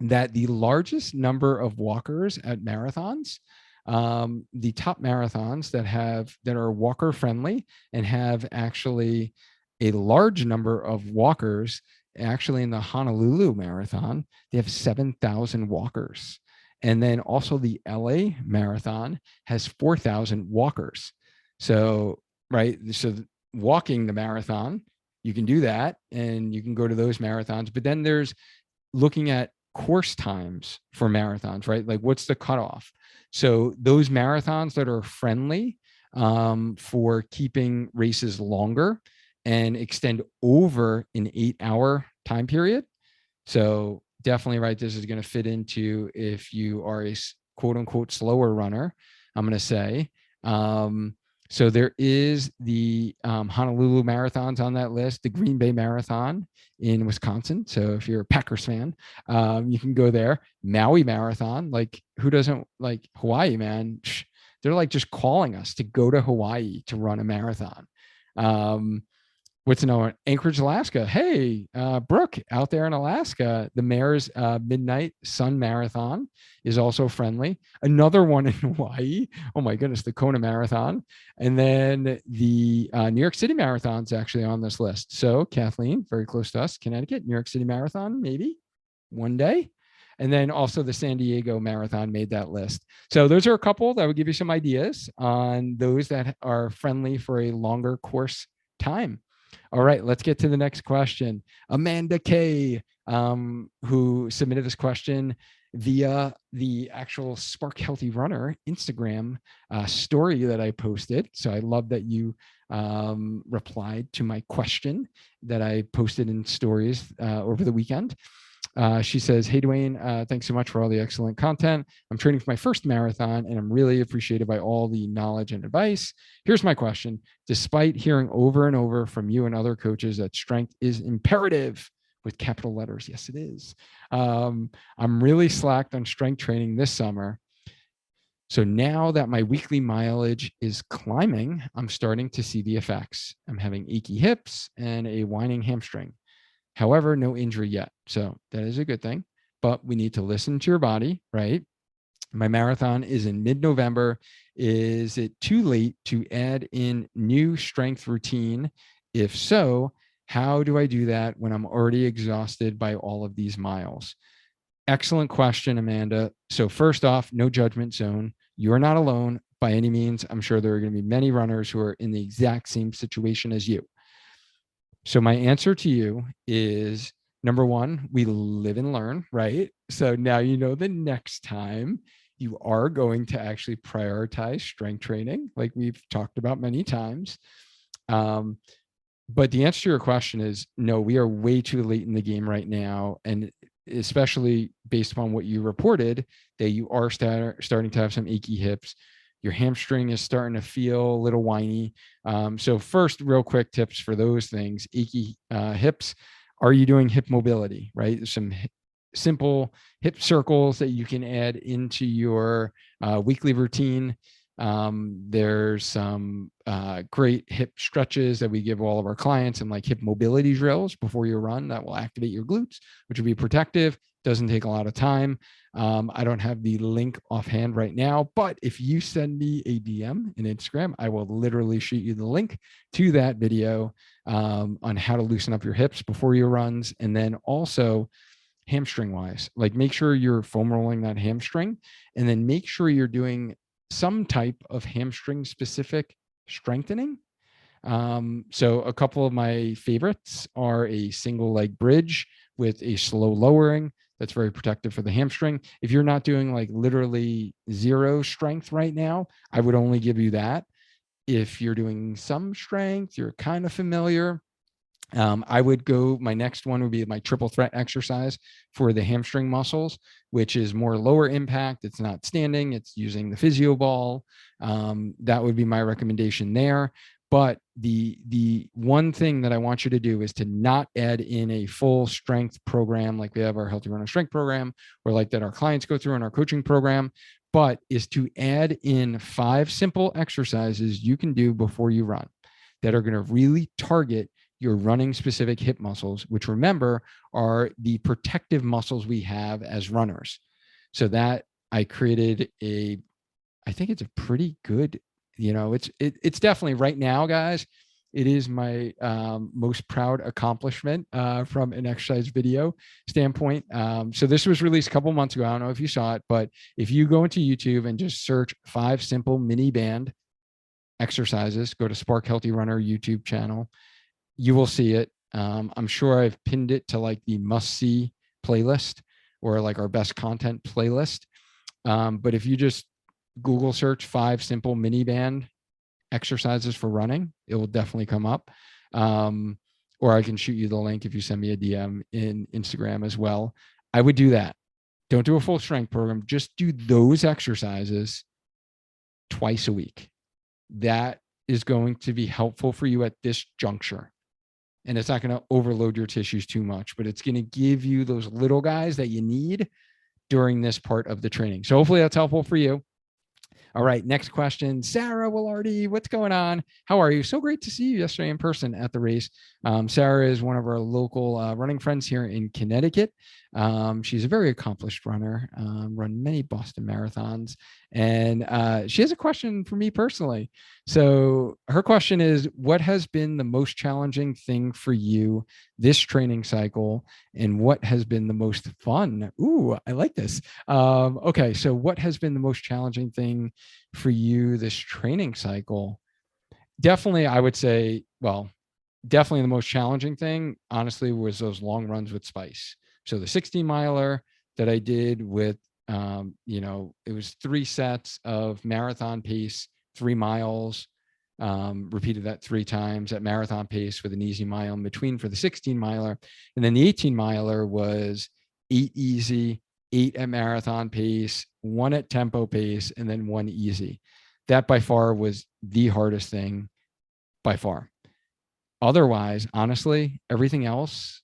that the largest number of walkers at marathons, the top marathons that are walker friendly and have actually a large number of walkers, actually in the Honolulu Marathon, they have 7,000 walkers. And then also the LA Marathon has 4,000 walkers. So, right. So walking the marathon, you can do that and you can go to those marathons. But then there's looking at course times for marathons, right? Like, what's the cutoff? So those marathons that are friendly for keeping races longer and extend over an 8-hour time period. So definitely, right, this is going to fit into if you are a quote unquote slower runner, I'm going to say. So there is the Honolulu marathons on that list, the Green Bay Marathon in Wisconsin. So if you're a Packers fan, you can go there. Maui Marathon, like, who doesn't like Hawaii, man? They're like just calling us to go to Hawaii to run a marathon. What's known, Anchorage, Alaska. Hey, Brooke, out there in Alaska, the Mayor's Midnight Sun Marathon is also friendly. Another one in Hawaii. Oh my goodness, the Kona Marathon. And then the New York City Marathon's actually on this list. So Kathleen, very close to us, Connecticut, New York City Marathon, maybe one day. And then also the San Diego Marathon made that list. So those are a couple that would give you some ideas on those that are friendly for a longer course time. All right, let's get to the next question. Amanda K, who submitted this question via the actual Spark Healthy Runner Instagram story that I posted. So I love that you replied to my question that I posted in stories over the weekend. She says, hey, Duane, thanks so much for all the excellent content. I'm training for my first marathon and I'm really appreciated by all the knowledge and advice. Here's my question. Despite hearing over and over from you and other coaches that strength is imperative with capital letters, yes, it is. I'm really slacked on strength training this summer. So now that my weekly mileage is climbing, I'm starting to see the effects. I'm having achy hips and a whining hamstring. However, no injury yet. So that is a good thing, but we need to listen to your body, right? My marathon is in mid-November. Is it too late to add in new strength routine? If so, how do I do that when I'm already exhausted by all of these miles? Excellent question, Amanda. So first off, no judgment zone. You're not alone by any means. I'm sure there are going to be many runners who are in the exact same situation as you. So my answer to you is number one, we live and learn, right? So now you know the next time you are going to actually prioritize strength training, like we've talked about many times. Um, but the answer to your question is no, we are way too late in the game right now. And especially based upon what you reported, that you are starting to have some achy hips. Your hamstring is starting to feel a little whiny. So first, real quick tips for those things: achy hips. Are you doing hip mobility? Right, there's some simple hip circles that you can add into your weekly routine. There's some great hip stretches that we give all of our clients, and like hip mobility drills before you run that will activate your glutes, which will be protective. Doesn't take a lot of time. I don't have the link offhand right now, but if you send me a DM in Instagram, I will literally shoot you the link to that video on how to loosen up your hips before your runs. And then also hamstring wise, like make sure you're foam rolling that hamstring, and then make sure you're doing some type of hamstring specific strengthening. So a couple of my favorites are a single leg bridge with a slow lowering. That's very protective for the hamstring. If you're not doing like literally zero strength right now, I would only give you that. If you're doing some strength, you're kind of familiar, I would go, my next one would be my triple threat exercise for the hamstring muscles, which is more lower impact. It's not standing, it's using the physio ball. That would be my recommendation there. But the one thing that I want you to do is to not add in a full strength program like we have our Healthy Runner Strength program, or like that our clients go through in our coaching program, but is to add in 5 simple exercises you can do before you run that are going to really target your running specific hip muscles, which remember are the protective muscles we have as runners. So that I created I think it's a pretty good, it's definitely right now, guys. It is my most proud accomplishment from an exercise video standpoint. So this was released a couple months ago. I don't know if you saw it, but if you go into YouTube and just search 5 simple mini band exercises, go to Spark Healthy Runner YouTube channel, you will see it. I'm sure I've pinned it to like the must see playlist or like our best content playlist. But if you just Google search 5 simple mini band exercises for running, it will definitely come up. Or I can shoot you the link if you send me a DM in Instagram as well. I would do that. Don't do a full strength program. Just do those exercises twice a week. That is going to be helpful for you at this juncture. And it's not going to overload your tissues too much, but it's going to give you those little guys that you need during this part of the training. So hopefully that's helpful for you. All right, next question. Sarah Willardy, what's going on? How are you? So great to see you yesterday in person at the race. Sarah is one of our local running friends here in Connecticut. She's a very accomplished runner, run many Boston marathons. And she has a question for me personally. So her question is, what has been the most challenging thing for you this training cycle? And what has been the most fun? Ooh, I like this. Okay, so what has been the most challenging thing for you this training cycle? Definitely, I would say, well, definitely the most challenging thing, honestly, was those long runs with Spice. So the 16 miler that I did with, it was 3 sets of marathon pace, 3 miles, repeated that 3 times at marathon pace with an easy mile in between for the 16 miler. And then the 18 miler was 8 easy, 8 at marathon pace, 1 at tempo pace, and then 1 easy. That by far was the hardest thing by far. Otherwise, honestly, everything else,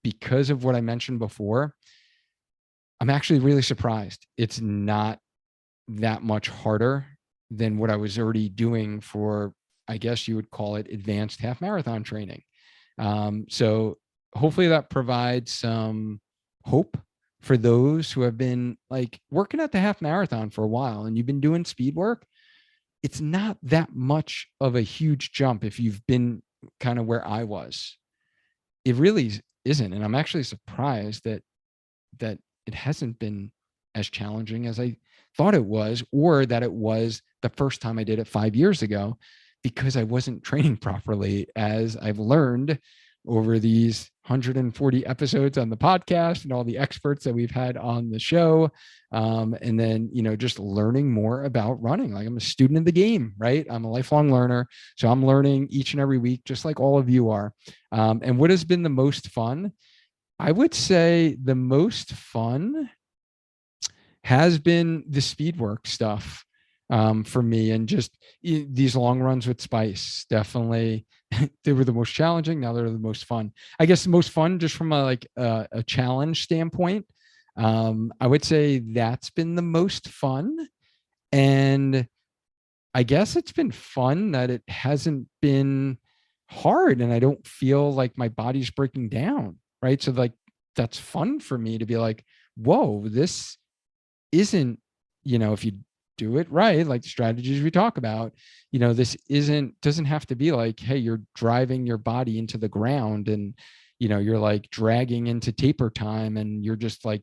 because of what I mentioned before, I'm actually really surprised it's not that much harder than what I was already doing for, I guess you would call it, advanced half marathon training. So hopefully that provides some hope for those who have been like working at the half marathon for a while and you've been doing speed work. It's not that much of a huge jump if you've been kind of where I was. It really isn't. And I'm actually surprised that it hasn't been as challenging as I thought it was, or that it was the first time I did it 5 years ago, because I wasn't training properly, as I've learned over these 140 episodes on the podcast and all the experts that we've had on the show. And then, just learning more about running. Like, I'm a student of the game, right? I'm a lifelong learner. So I'm learning each and every week, just like all of you are. And what has been the most fun? I would say the most fun has been the speed work stuff, for me, and just these long runs with Spice. Definitely, they were the most challenging. Now they're the most fun. I guess the most fun, just from a challenge standpoint. I would say that's been the most fun, and I guess it's been fun that it hasn't been hard and I don't feel like my body's breaking down. Right. So, like, that's fun for me to be like, whoa, this isn't, if you do it right, like the strategies we talk about, this doesn't have to be like, hey, you're driving your body into the ground and, you're like dragging into taper time and you're just like,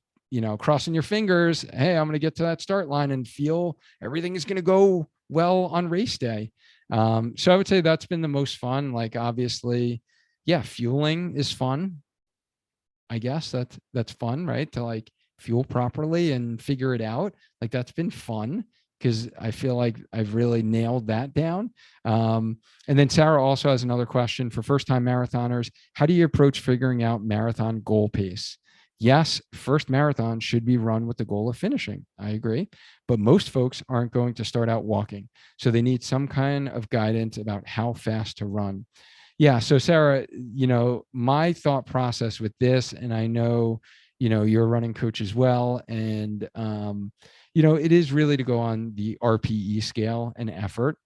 crossing your fingers. Hey, I'm going to get to that start line and feel everything is going to go well on race day. So I would say that's been the most fun. Like, obviously, yeah, fueling is fun. I guess that's fun, right? To like fuel properly and figure it out. Like, that's been fun because I feel like I've really nailed that down. And then Sarah also has another question for first time marathoners. How do you approach figuring out marathon goal pace? Yes, first marathon should be run with the goal of finishing. I agree. But most folks aren't going to start out walking. So they need some kind of guidance about how fast to run. Yeah. So Sarah, my thought process with this, and I know, you're a running coach as well. And, it is really to go on the RPE scale and effort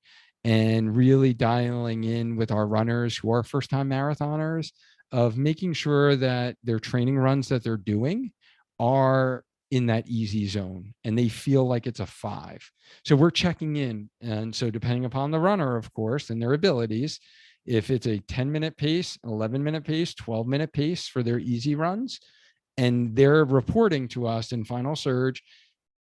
and really dialing in with our runners who are first time marathoners, of making sure that their training runs that they're doing are in that easy zone and they feel like it's a 5. So we're checking in. And so, depending upon the runner, of course, and their abilities, if it's a 10-minute pace, 11-minute pace, 12-minute pace for their easy runs, and they're reporting to us in final surge,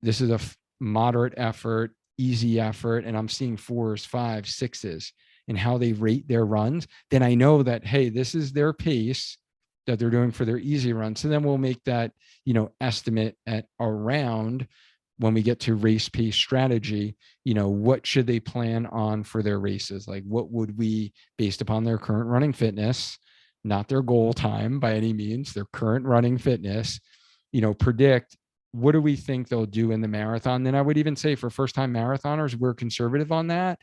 this is a moderate effort, easy effort, and I'm seeing 4s, 5s, 6s, and how they rate their runs, then I know that, hey, this is their pace that they're doing for their easy run. So then we'll make that, estimate at around, when we get to race pace strategy, what should they plan on for their races? Like, what would we, based upon their current running fitness, not their goal time by any means, their current running fitness, predict what do we think they'll do in the marathon? Then I would even say for first time marathoners, we're conservative on that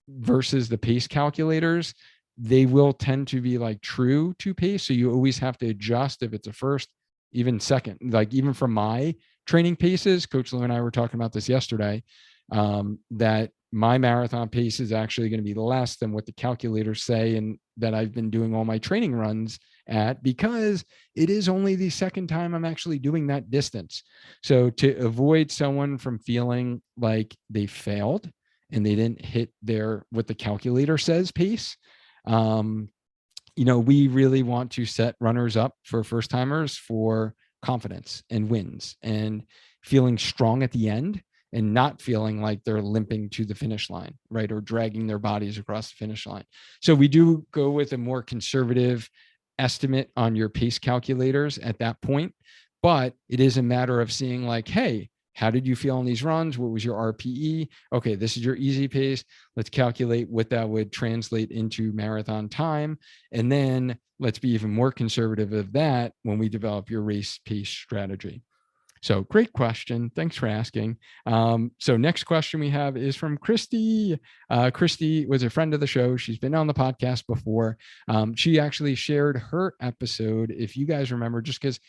versus the pace calculators. They will tend to be like true to pace. So you always have to adjust if it's a first, even second. Like, even from my training paces, Coach Lou and I were talking about this yesterday, that my marathon pace is actually going to be less than what the calculators say, and that I've been doing all my training runs at, because it is only the second time I'm actually doing that distance. So to avoid someone from feeling like they failed and they didn't hit their, what the calculator says, pace, we really want to set runners up for first timers for confidence and wins and feeling strong at the end, and not feeling like they're limping to the finish line, right? Or dragging their bodies across the finish line. So we do go with a more conservative estimate on your pace calculators at that point. But it is a matter of seeing like, hey, how did you feel on these runs? What was your RPE? Okay, this is your easy pace. Let's calculate what that would translate into marathon time. And then let's be even more conservative of that when we develop your race pace strategy. So great question. Thanks for asking. So next question we have is from Christy. Christy was a friend of the show. She's been on the podcast before. She actually shared her episode. If you guys remember, just because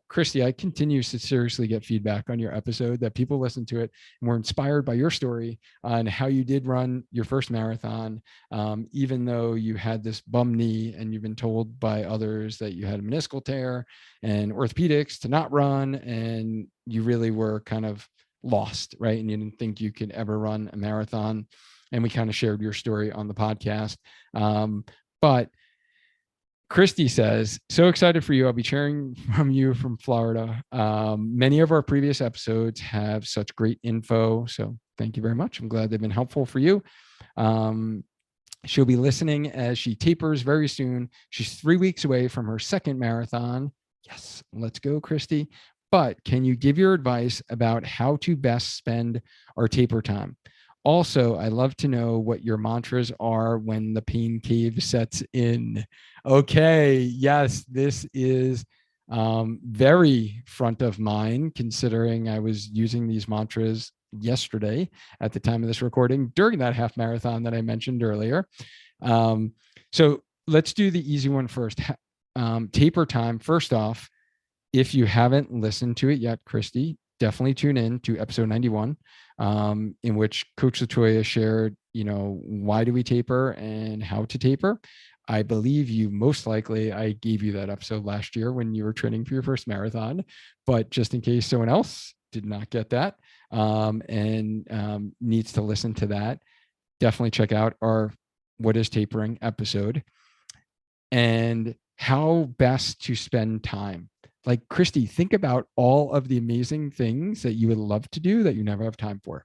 Christy, I continue to seriously get feedback on your episode that people listen to it and were inspired by your story on how you did run your first marathon, even though you had this bum knee and you've been told by others that you had a meniscal tear and orthopedics to not run, and you really were kind of lost, right? And you didn't think you could ever run a marathon. And we kind of shared your story on the podcast. But Christy says, so excited for you. I'll be cheering from you from Florida. Many of our previous episodes have such great info. So thank you very much. I'm glad they've been helpful for you. She'll be listening as she tapers very soon. She's 3 weeks away from her second marathon. Yes, let's go, Christy. But can you give your advice about how to best spend our taper time? Also, I love to know what your mantras are when the pain cave sets in. Okay, yes, this is very front of mind, considering I was using these mantras yesterday at the time of this recording during that half marathon that I mentioned earlier. So let's do the easy one first. Taper time. First off, if you haven't listened to it yet, Christy, definitely tune in to episode 91, in which Coach Latoya shared, why do we taper and how to taper. I believe I gave you that episode last year when you were training for your first marathon, but just in case someone else did not get that and needs to listen to that, definitely check out our What is Tapering episode. And how best to spend time. Like, Christy, think about all of the amazing things that you would love to do that you never have time for.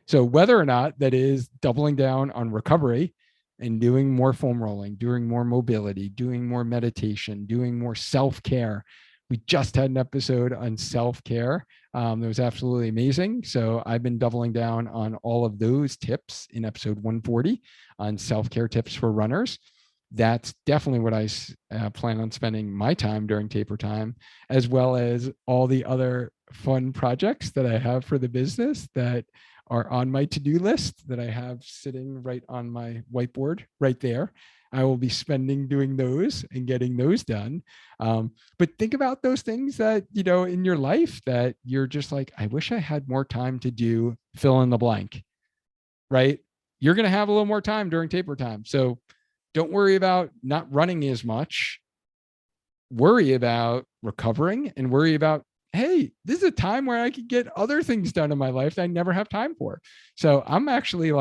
So whether or not that is doubling down on recovery and doing more foam rolling, doing more mobility, doing more meditation, doing more self-care. We just had an episode on self-care that was absolutely amazing. So I've been doubling down on all of those tips in episode 140 on self-care tips for runners. That's definitely what I plan on spending my time during taper time, as well as all the other fun projects that I have for the business that are on my to-do list that I have sitting right on my whiteboard right there. I will be spending doing those and getting those done. But think about those things that, in your life that you're just like, I wish I had more time to do fill in the blank, right? You're going to have a little more time during taper time. So don't worry about not running as much. Worry about recovering and worry about, hey, this is a time where I could get other things done in my life that I never have time for. So I'm actually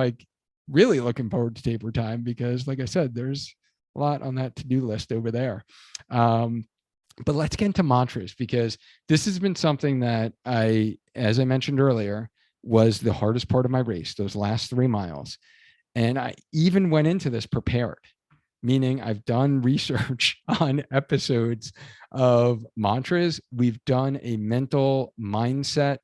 really looking forward to taper time because, like I said, there's a lot on that to-do list over there. But let's get into mantras, because this has been something that as I mentioned earlier, was the hardest part of my race, those last 3 miles. And I even went into this prepared, meaning I've done research on episodes of mantras. We've done a mental mindset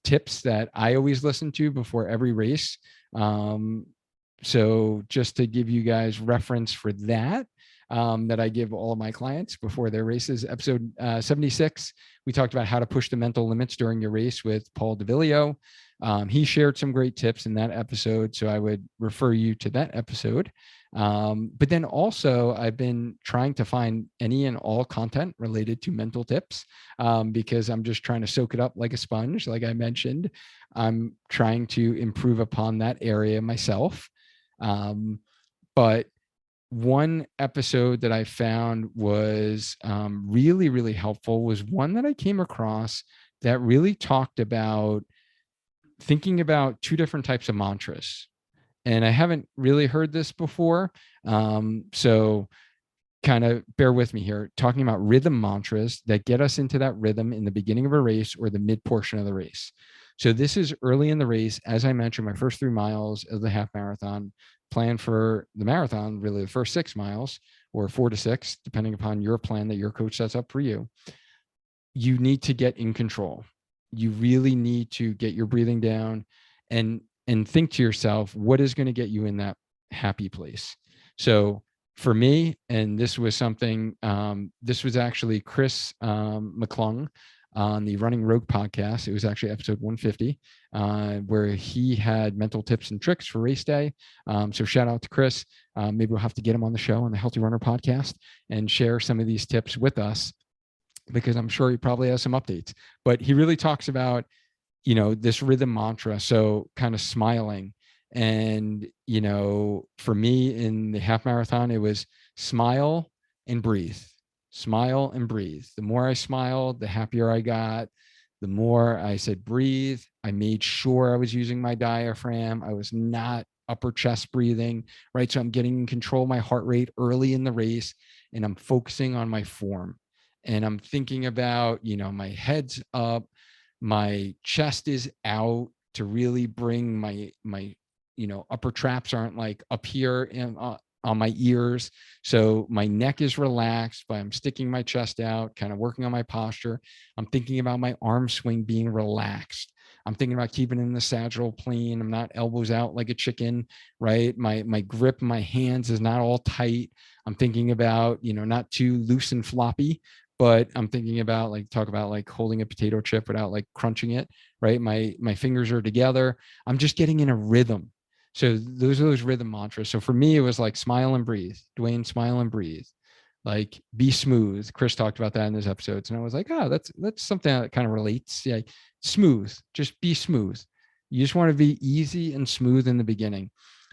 tips that I always listen to before every race. So just to give you guys reference for that, that I give all of my clients before their races. Episode 76, we talked about how to push the mental limits during your race with Paul DeVillio. He shared some great tips in that episode, so I would refer you to that episode. But then also, I've been trying to find any and all content related to mental tips because I'm just trying to soak it up like a sponge. Like I mentioned, I'm trying to improve upon that area myself. But one episode that I found was really, really helpful was one that I came across that really talked about thinking about 2 different types of mantras. And I haven't really heard this before. So kind of bear with me here, talking about rhythm mantras that get us into that rhythm in the beginning of a race or the mid portion of the race. So this is early in the race. As I mentioned, my first 3 miles of the half marathon, plan for the marathon, really the first 6 miles or 4 to 6, depending upon your plan that your coach sets up for you. You need to get in control. You really need to get your breathing down and think to yourself, what is going to get you in that happy place? So for me, and this was something, this was actually Chris McClung on the Running Rogue podcast. It was actually episode 150, where he had mental tips and tricks for race day. So shout out to Chris. Maybe we'll have to get him on the show on the Healthy Runner podcast and share some of these tips with us, because I'm sure he probably has some updates. But he really talks about, this rhythm mantra. So kind of smiling. And, for me in the half marathon, it was smile and breathe, smile and breathe. The more I smiled, the happier I got. The more I said breathe, I made sure I was using my diaphragm. I was not upper chest breathing, right? So I'm getting in control of my heart rate early in the race, and I'm focusing on my form. And I'm thinking about, my head's up, my chest is out, to really bring my upper traps aren't like up here on my ears. So my neck is relaxed, but I'm sticking my chest out, kind of working on my posture. I'm thinking about my arm swing being relaxed. I'm thinking about keeping it in the sagittal plane. I'm not elbows out like a chicken, right? My grip, my hands is not all tight. I'm thinking about, not too loose and floppy, but I'm thinking about talk about like holding a potato chip without like crunching it, right? My fingers are together. I'm just getting in a rhythm. So those are those rhythm mantras. So for me, it was like smile and breathe. Duane, smile and breathe. Like be smooth. Chris talked about that in his episodes, and I was like, oh, that's something that kind of relates. Yeah, smooth. Just be smooth. You just want to be easy and smooth in the beginning.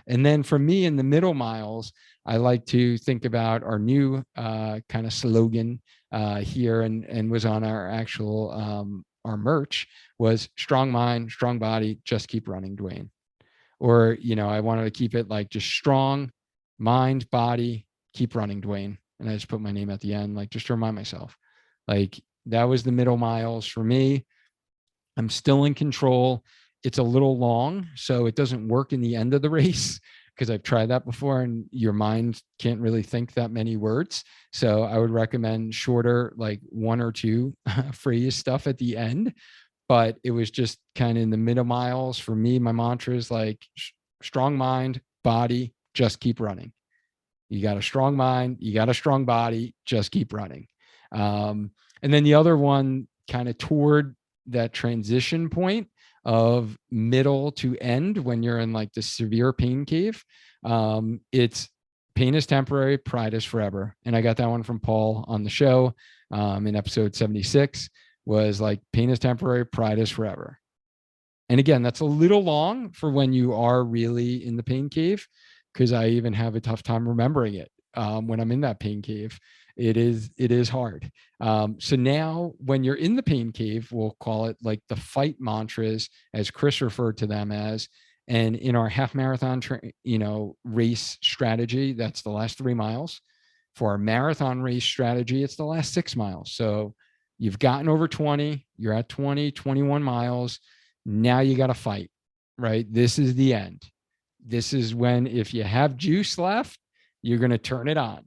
And then for me in the middle miles, I like to think about our new kind of slogan here, and was on our actual our merch, was strong mind, strong body, just keep running, Duane. Or, I wanted to keep it like just strong mind, body, keep running, Duane. And I just put my name at the end, like just to remind myself. Like that was the middle miles for me. I'm still in control. It's a little long, so it doesn't work in the end of the race, because I've tried that before and your mind can't really think that many words. So I would recommend shorter, like one or two phrase stuff at the end. But it was just kind of in the middle miles for me. My mantra is like strong mind, body, just keep running. You got a strong mind, you got a strong body, just keep running. And then the other one, kind of toward that transition point of middle to end, when you're in like the severe pain cave, it's pain is temporary, pride is forever. And I got that one from Paul on the show in episode 76, was like pain is temporary, pride is forever. And again, that's a little long for when you are really in the pain cave, because I even have a tough time remembering it when I'm in that pain cave. It is hard. So now when you're in the pain cave, we'll call it like the fight mantras, as Chris referred to them as. And in our half marathon, race strategy, that's the last 3 miles. For our marathon race strategy, it's the last 6 miles. So you've gotten over 20, you're at 20, 21 miles. Now you got to fight, right? This is the end. This is when, if you have juice left, you're going to turn it on.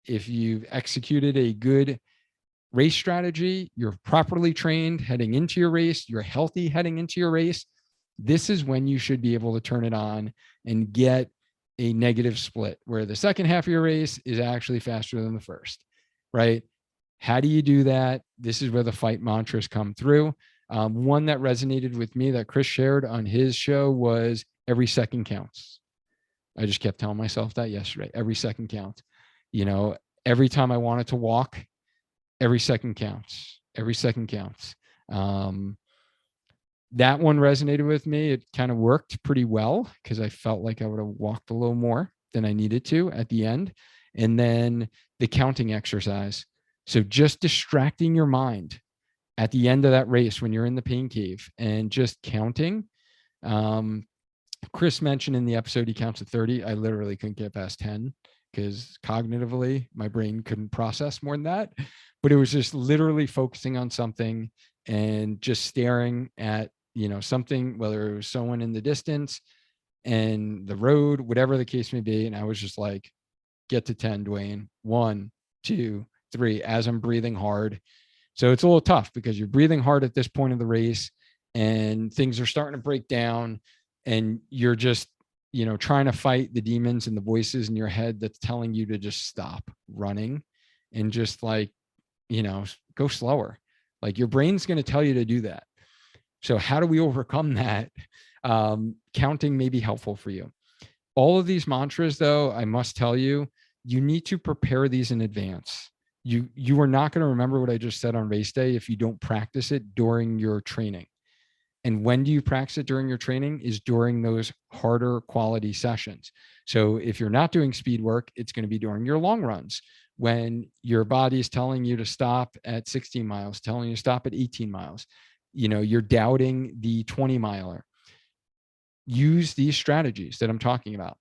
If you've executed a good race strategy, you're properly trained heading into your race, you're healthy heading into your race, this is when you should be able to turn it on and get a negative split, where the second half of your race is actually faster than the first, right? How do you do that? This is where the fight mantras come through. One that resonated with me that Chris shared on his show was every second counts. I just kept telling myself that yesterday. Every second counts. Every time I wanted to walk, every second counts. Every second counts. That one resonated with me. It kind of worked pretty well, because I felt like I would have walked a little more than I needed to at the end. And then the counting exercise. So just distracting your mind at the end of that race when you're in the pain cave and just counting. Chris mentioned in the episode he counts to 30. I literally couldn't get past 10, because cognitively my brain couldn't process more than that. But it was just literally focusing on something and just staring at, something, whether it was someone in the distance and the road, whatever the case may be. And I was just like, get to 10, Duane. 1, 2, 3, as I'm breathing hard. So it's a little tough, because you're breathing hard at this point of the race and things are starting to break down, and you're just, trying to fight the demons and the voices in your head that's telling you to just stop running and just like, go slower. Like your brain's going to tell you to do that. So how do we overcome that? Counting may be helpful for you. All of these mantras, though, I must tell you, you need to prepare these in advance. You are not going to remember what I just said on race day if you don't practice it during your training. And when do you practice it during your training? Is during those harder quality sessions. So if you're not doing speed work, it's going to be during your long runs when your body is telling you to stop at 16 miles, telling you to stop at 18 miles. You're doubting the 20 miler. Use these strategies that I'm talking about.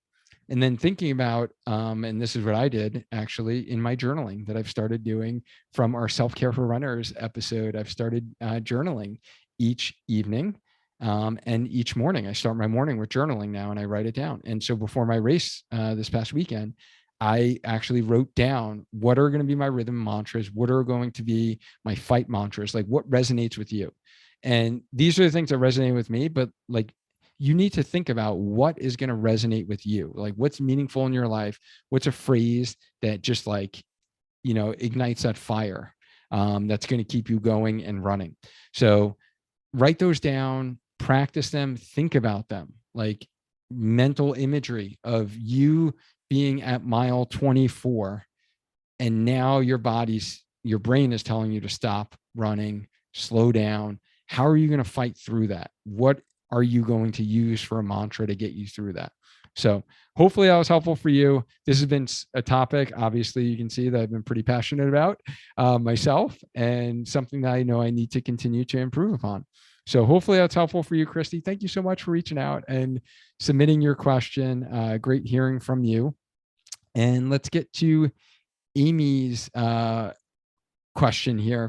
And then thinking about, and this is what I did actually in my journaling that I've started doing from our Self-Care for Runners episode. I've started journaling each evening and each morning. I start my morning with journaling now and I write it down. And so before my race this past weekend, I actually wrote down what are going to be my rhythm mantras, what are going to be my fight mantras, like what resonates with you. And these are the things that resonate with me, but like you need to think about what is going to resonate with you, like what's meaningful in your life, what's a phrase that just like, ignites that fire that's going to keep you going and running. So write those down, practice them, think about them, like mental imagery of you being at mile 24 and now your brain is telling you to stop running, slow down. How are you going to fight through that? What are you going to use for a mantra to get you through that? So hopefully that was helpful for you. This has been a topic, obviously you can see that I've been pretty passionate about myself and something that I know I need to continue to improve upon. So hopefully that's helpful for you, Christy. Thank you so much for reaching out and submitting your question. Great hearing from you. And let's get to Amy's question here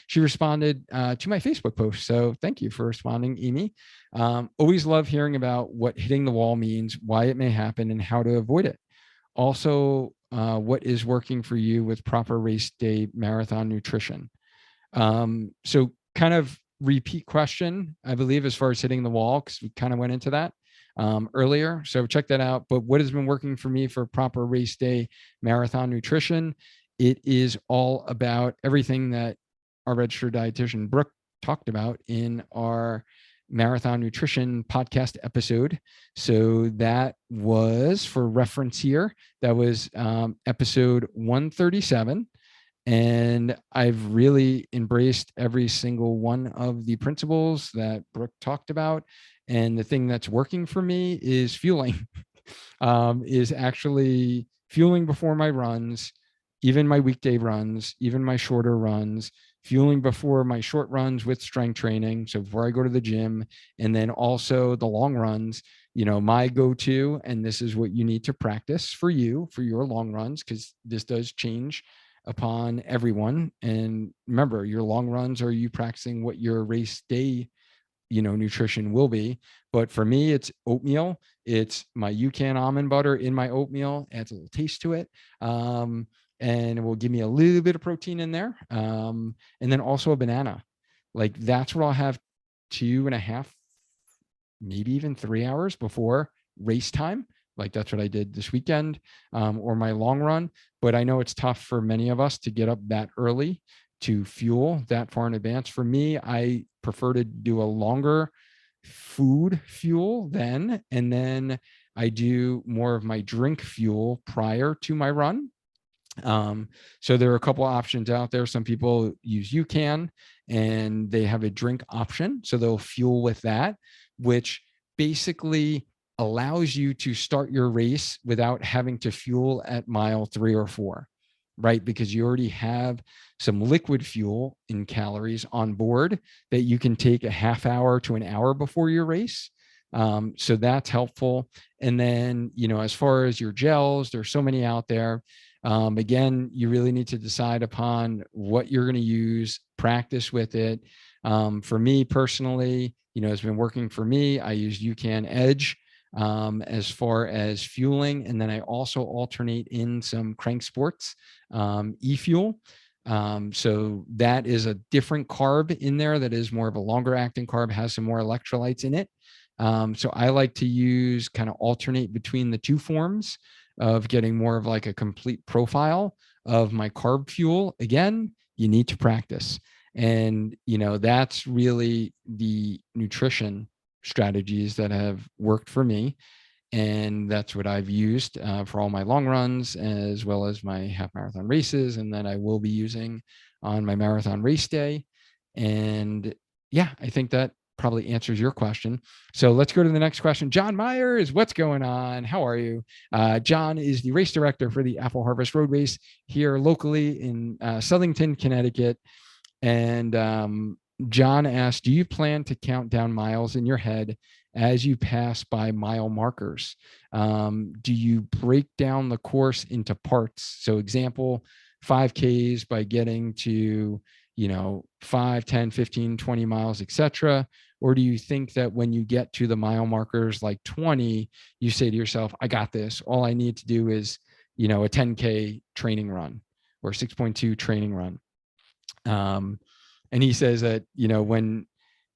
she responded to my Facebook post. So thank you for responding, Amy. Always love hearing about what hitting the wall means, why it may happen, and how to avoid it. Also, what is working for you with proper race day marathon nutrition? So kind of repeat question, I believe, as far as hitting the wall, because we kind of went into that earlier. So check that out. But what has been working for me for proper race day marathon nutrition? It is all about everything that our registered dietitian, Brooke, talked about in our marathon nutrition podcast episode. So that was, for reference here, that was episode 137. And I've really embraced every single one of the principles that Brooke talked about. And the thing that's working for me is fueling, is actually fueling before my runs, even my weekday runs, even my shorter runs, fueling before my short runs with strength training. So before I go to the gym, and then also the long runs, my go-to, and this is what you need to practice for your long runs, because this does change upon everyone. And remember, your long runs are you practicing what your race day nutrition will be. But for me, it's oatmeal. It's my UCAN almond butter in my oatmeal, adds a little taste to it, and it will give me a little bit of protein in there, and then also a banana. Like that's what I'll have 2.5, maybe even 3 hours before race time. Like that's what I did this weekend, or my long run. But I know it's tough for many of us to get up that early to fuel that far in advance. For me, I prefer to do a longer food fuel then, and then I do more of my drink fuel prior to my run. So there are a couple options out there. Some people use UCAN and they have a drink option. So they'll fuel with that, which basically allows you to start your race without having to fuel at mile 3 or 4, right? Because you already have some liquid fuel in calories on board that you can take a half hour to an hour before your race. So that's helpful. And then, as far as your gels, there's so many out there. Again, you really need to decide upon what you're going to use, practice with it. For me personally, it's been working for me. I use UCAN Edge as far as fueling. And then I also alternate in some Crank Sports e-fuel. So that is a different carb in there that is more of a longer acting carb, has some more electrolytes in it. So I like to use kind of alternate between the two forms of getting more of like a complete profile of my carb fuel. Again, you need to practice. And, that's really the nutrition strategies that have worked for me. And that's what I've used for all my long runs, as well as my half marathon races. And then I will be using on my marathon race day. And yeah, I think that probably answers your question. So let's go to the next question. John Myers, what's going on? How are you? John is the race director for the Apple Harvest Road Race here locally in Southington, Connecticut. And John asked, do you plan to count down miles in your head as you pass by mile markers? Do you break down the course into parts? So example, 5Ks by getting to, 5, 10, 15, 20 miles, etc. Or do you think that when you get to the mile markers like 20, you say to yourself, I got this. All I need to do is, a 10K training run or 6.2 training run. And he says that, when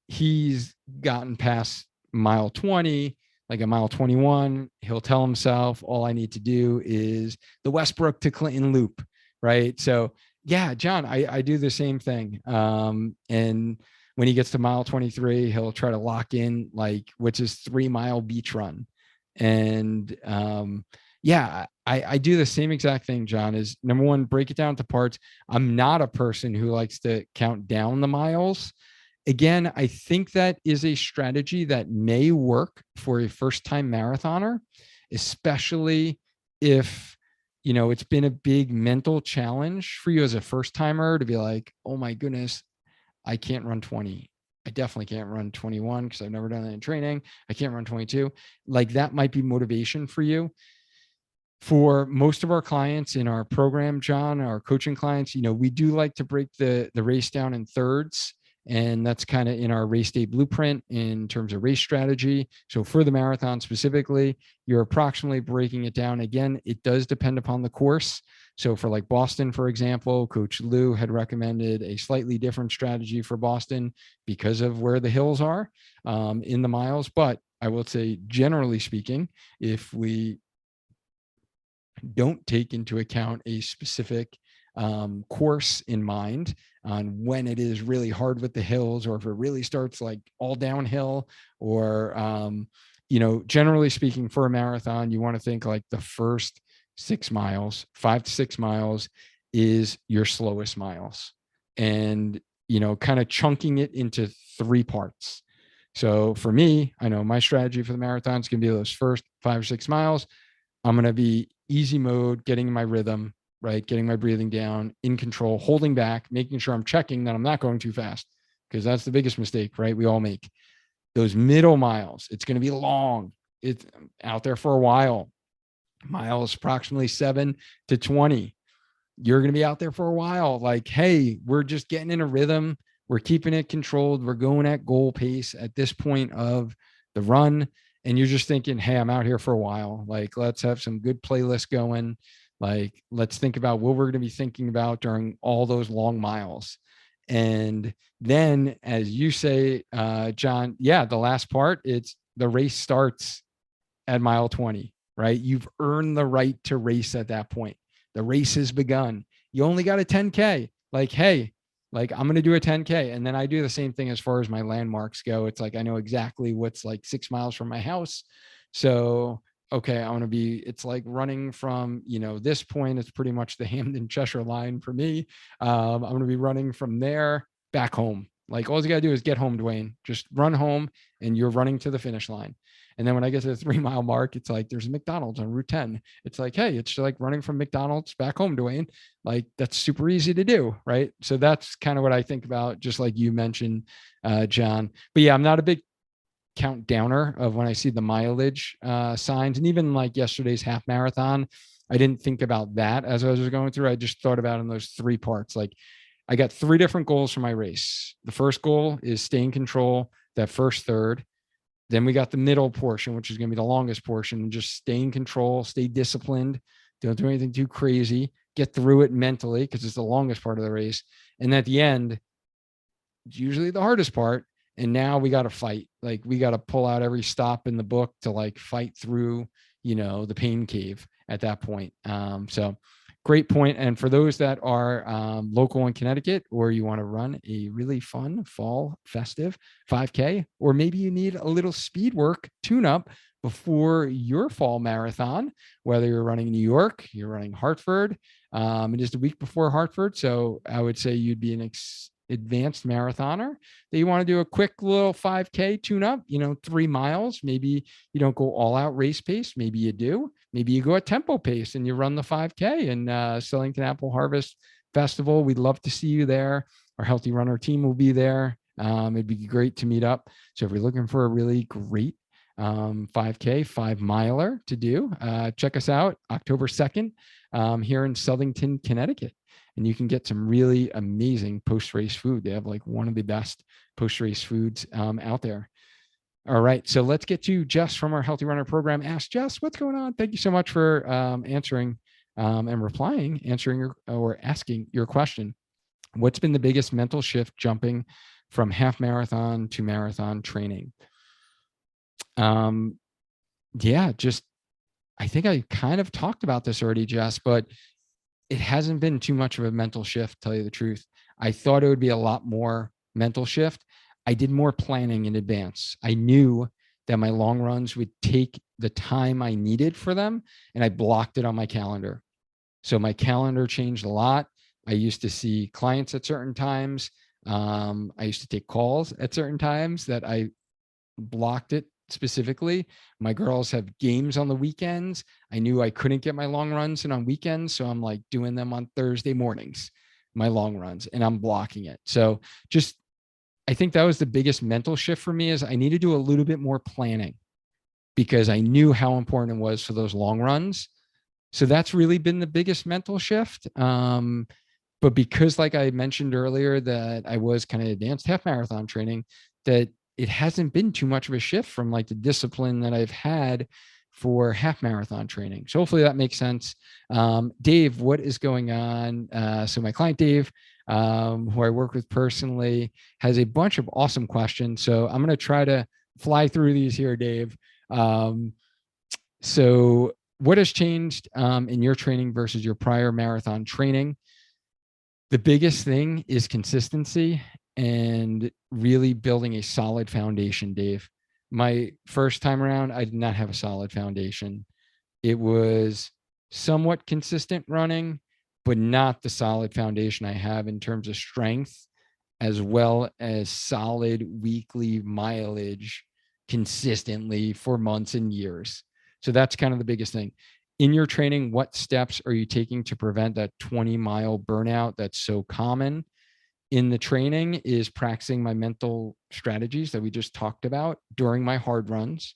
he's gotten past mile 20, like a mile 21, he'll tell himself, all I need to do is the Westbrook to Clinton loop. Right. So yeah, John, I do the same thing. And when he gets to mile 23, he'll try to lock in which is 3-mile beach run. And yeah, I do the same exact thing, John, is number one, break it down to parts. I'm not a person who likes to count down the miles. Again, I think that is a strategy that may work for a first-time marathoner, especially if, it's been a big mental challenge for you as a first-timer to be like, oh my goodness, I can't run 20. I definitely can't run 21 because I've never done that in training. I can't run 22. That might be motivation for you. For most of our clients in our program, John, our coaching clients, we do like to break the race down in thirds. And that's kind of in our race day blueprint in terms of race strategy. So for the marathon specifically, you're approximately breaking it down. Again, it does depend upon the course. So for like Boston, for example, Coach Lou had recommended a slightly different strategy for Boston because of where the hills are in the miles. But I will say, generally speaking, if we don't take into account a specific course in mind on when it is really hard with the hills, or if it really starts like all downhill, or generally speaking, for a marathon, you want to think like the first 6 miles, 5 to 6 miles is your slowest miles, and kind of chunking it into 3 parts. So for me, I know my strategy for the marathon is going to be those first 5 or 6 miles. I'm going to be easy mode, getting my rhythm, right? Getting my breathing down, in control, holding back, making sure I'm checking that I'm not going too fast, because that's the biggest mistake, right? We all make those middle miles. It's going to be long. It's out there for a while. Miles approximately 7 to 20. You're going to be out there for a while. Like, hey, we're just getting in a rhythm. We're keeping it controlled. We're going at goal pace at this point of the run. And you're just thinking, hey, I'm out here for a while. Like, let's have some good playlists going. Like, let's think about what we're going to be thinking about during all those long miles. And then, as you say, John, yeah, the last part, it's the race starts at mile 20, right? You've earned the right to race at that point. The race has begun. You only got a 10K. Like, hey, like I'm going to do a 10K. And then I do the same thing as far as my landmarks go. It's like, I know exactly what's like 6 miles from my house. So, okay, I want to be, it's like running from, this point, it's pretty much the Hamden Cheshire line for me. I'm going to be running from there back home. Like all you got to do is get home, Duane, just run home and you're running to the finish line. And then when I get to the 3-mile mark, it's like, there's a McDonald's on Route 10. It's like, hey, it's like running from McDonald's back home, Duane. Like that's super easy to do. Right. So that's kind of what I think about, just like you mentioned, John. But yeah, I'm not a big count downer of when I see the mileage signs. And even like yesterday's half marathon, I didn't think about that as I was going through. I just thought about in those 3 parts. Like I got 3 different goals for my race. The first goal is stay in control, that first third. Then we got the middle portion, which is going to be the longest portion, and just stay in control, stay disciplined. Don't do anything too crazy. Get through it mentally because it's the longest part of the race. And at the end, it's usually the hardest part. And now we got to fight. Like we got to pull out every stop in the book to like fight through, the pain cave at that point. So Great point. And for those that are local in Connecticut, or you want to run a really fun fall festive 5K, or maybe you need a little speed work tune up before your fall marathon, whether you're running New York, you're running Hartford, and just a week before Hartford. So I would say you'd be an advanced marathoner that you want to do a quick little 5K tune up, 3 miles. Maybe you don't go all out race pace. Maybe you do. Maybe you go at tempo pace and you run the 5K in Stellington Apple Harvest Festival. We'd love to see you there. Our Healthy Runner team will be there. It'd be great to meet up. So if you're looking for a really great 5K, 5-miler to do, check us out October 2nd here in Southington, Connecticut. And you can get some really amazing post-race food. They have like one of the best post-race foods out there. All right, so let's get to Jess from our Healthy Runner program. Ask Jess, what's going on? Thank you so much for answering or asking your question. What's been the biggest mental shift jumping from half marathon to marathon training? I think I kind of talked about this already, Jess, but it hasn't been too much of a mental shift, tell you the truth. I thought it would be a lot more mental shift. I did more planning in advance. I knew that my long runs would take the time I needed for them, and I blocked it on my calendar. So my calendar changed a lot. I used to see clients at certain times. I used to take calls at certain times that I blocked it specifically. My girls have games on the weekends. I knew I couldn't get my long runs in on weekends. So I'm like doing them on Thursday mornings, my long runs, and I'm blocking it. So I think that was the biggest mental shift for me, is I need to do a little bit more planning because I knew how important it was for those long runs. So that's really been the biggest mental shift. But because, like I mentioned earlier, that I was kind of advanced half marathon training, that it hasn't been too much of a shift from like the discipline that I've had for half marathon training. So hopefully that makes sense. Dave, what is going on? So my client, Dave, who I work with personally, has a bunch of awesome questions. So I'm going to try to fly through these here, Dave. So what has changed in your training versus your prior marathon training? The biggest thing is consistency and really building a solid foundation, Dave. My first time around, I did not have a solid foundation. It was somewhat consistent running, but not the solid foundation I have in terms of strength, as well as solid weekly mileage consistently for months and years. So that's kind of the biggest thing. In your training, what steps are you taking to prevent that 20-mile burnout that's so common? In the training is practicing my mental strategies that we just talked about during my hard runs,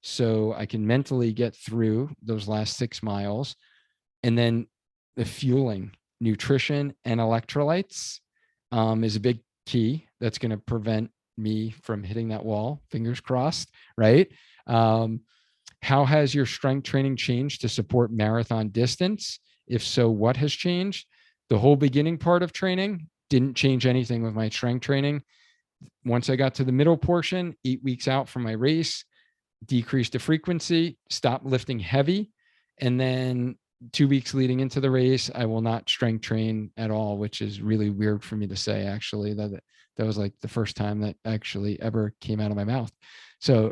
so I can mentally get through those last 6 miles. And then the fueling, nutrition, and electrolytes is a big key that's going to prevent me from hitting that wall. Fingers crossed, right? How has your strength training changed to support marathon distance? If so, what has changed? The whole beginning part of training didn't change anything with my strength training. Once I got to the middle portion, 8 weeks out from my race, decreased the frequency, stopped lifting heavy. And then 2 weeks leading into the race, I will not strength train at all, which is really weird for me to say, actually. That was like the first time that actually ever came out of my mouth. So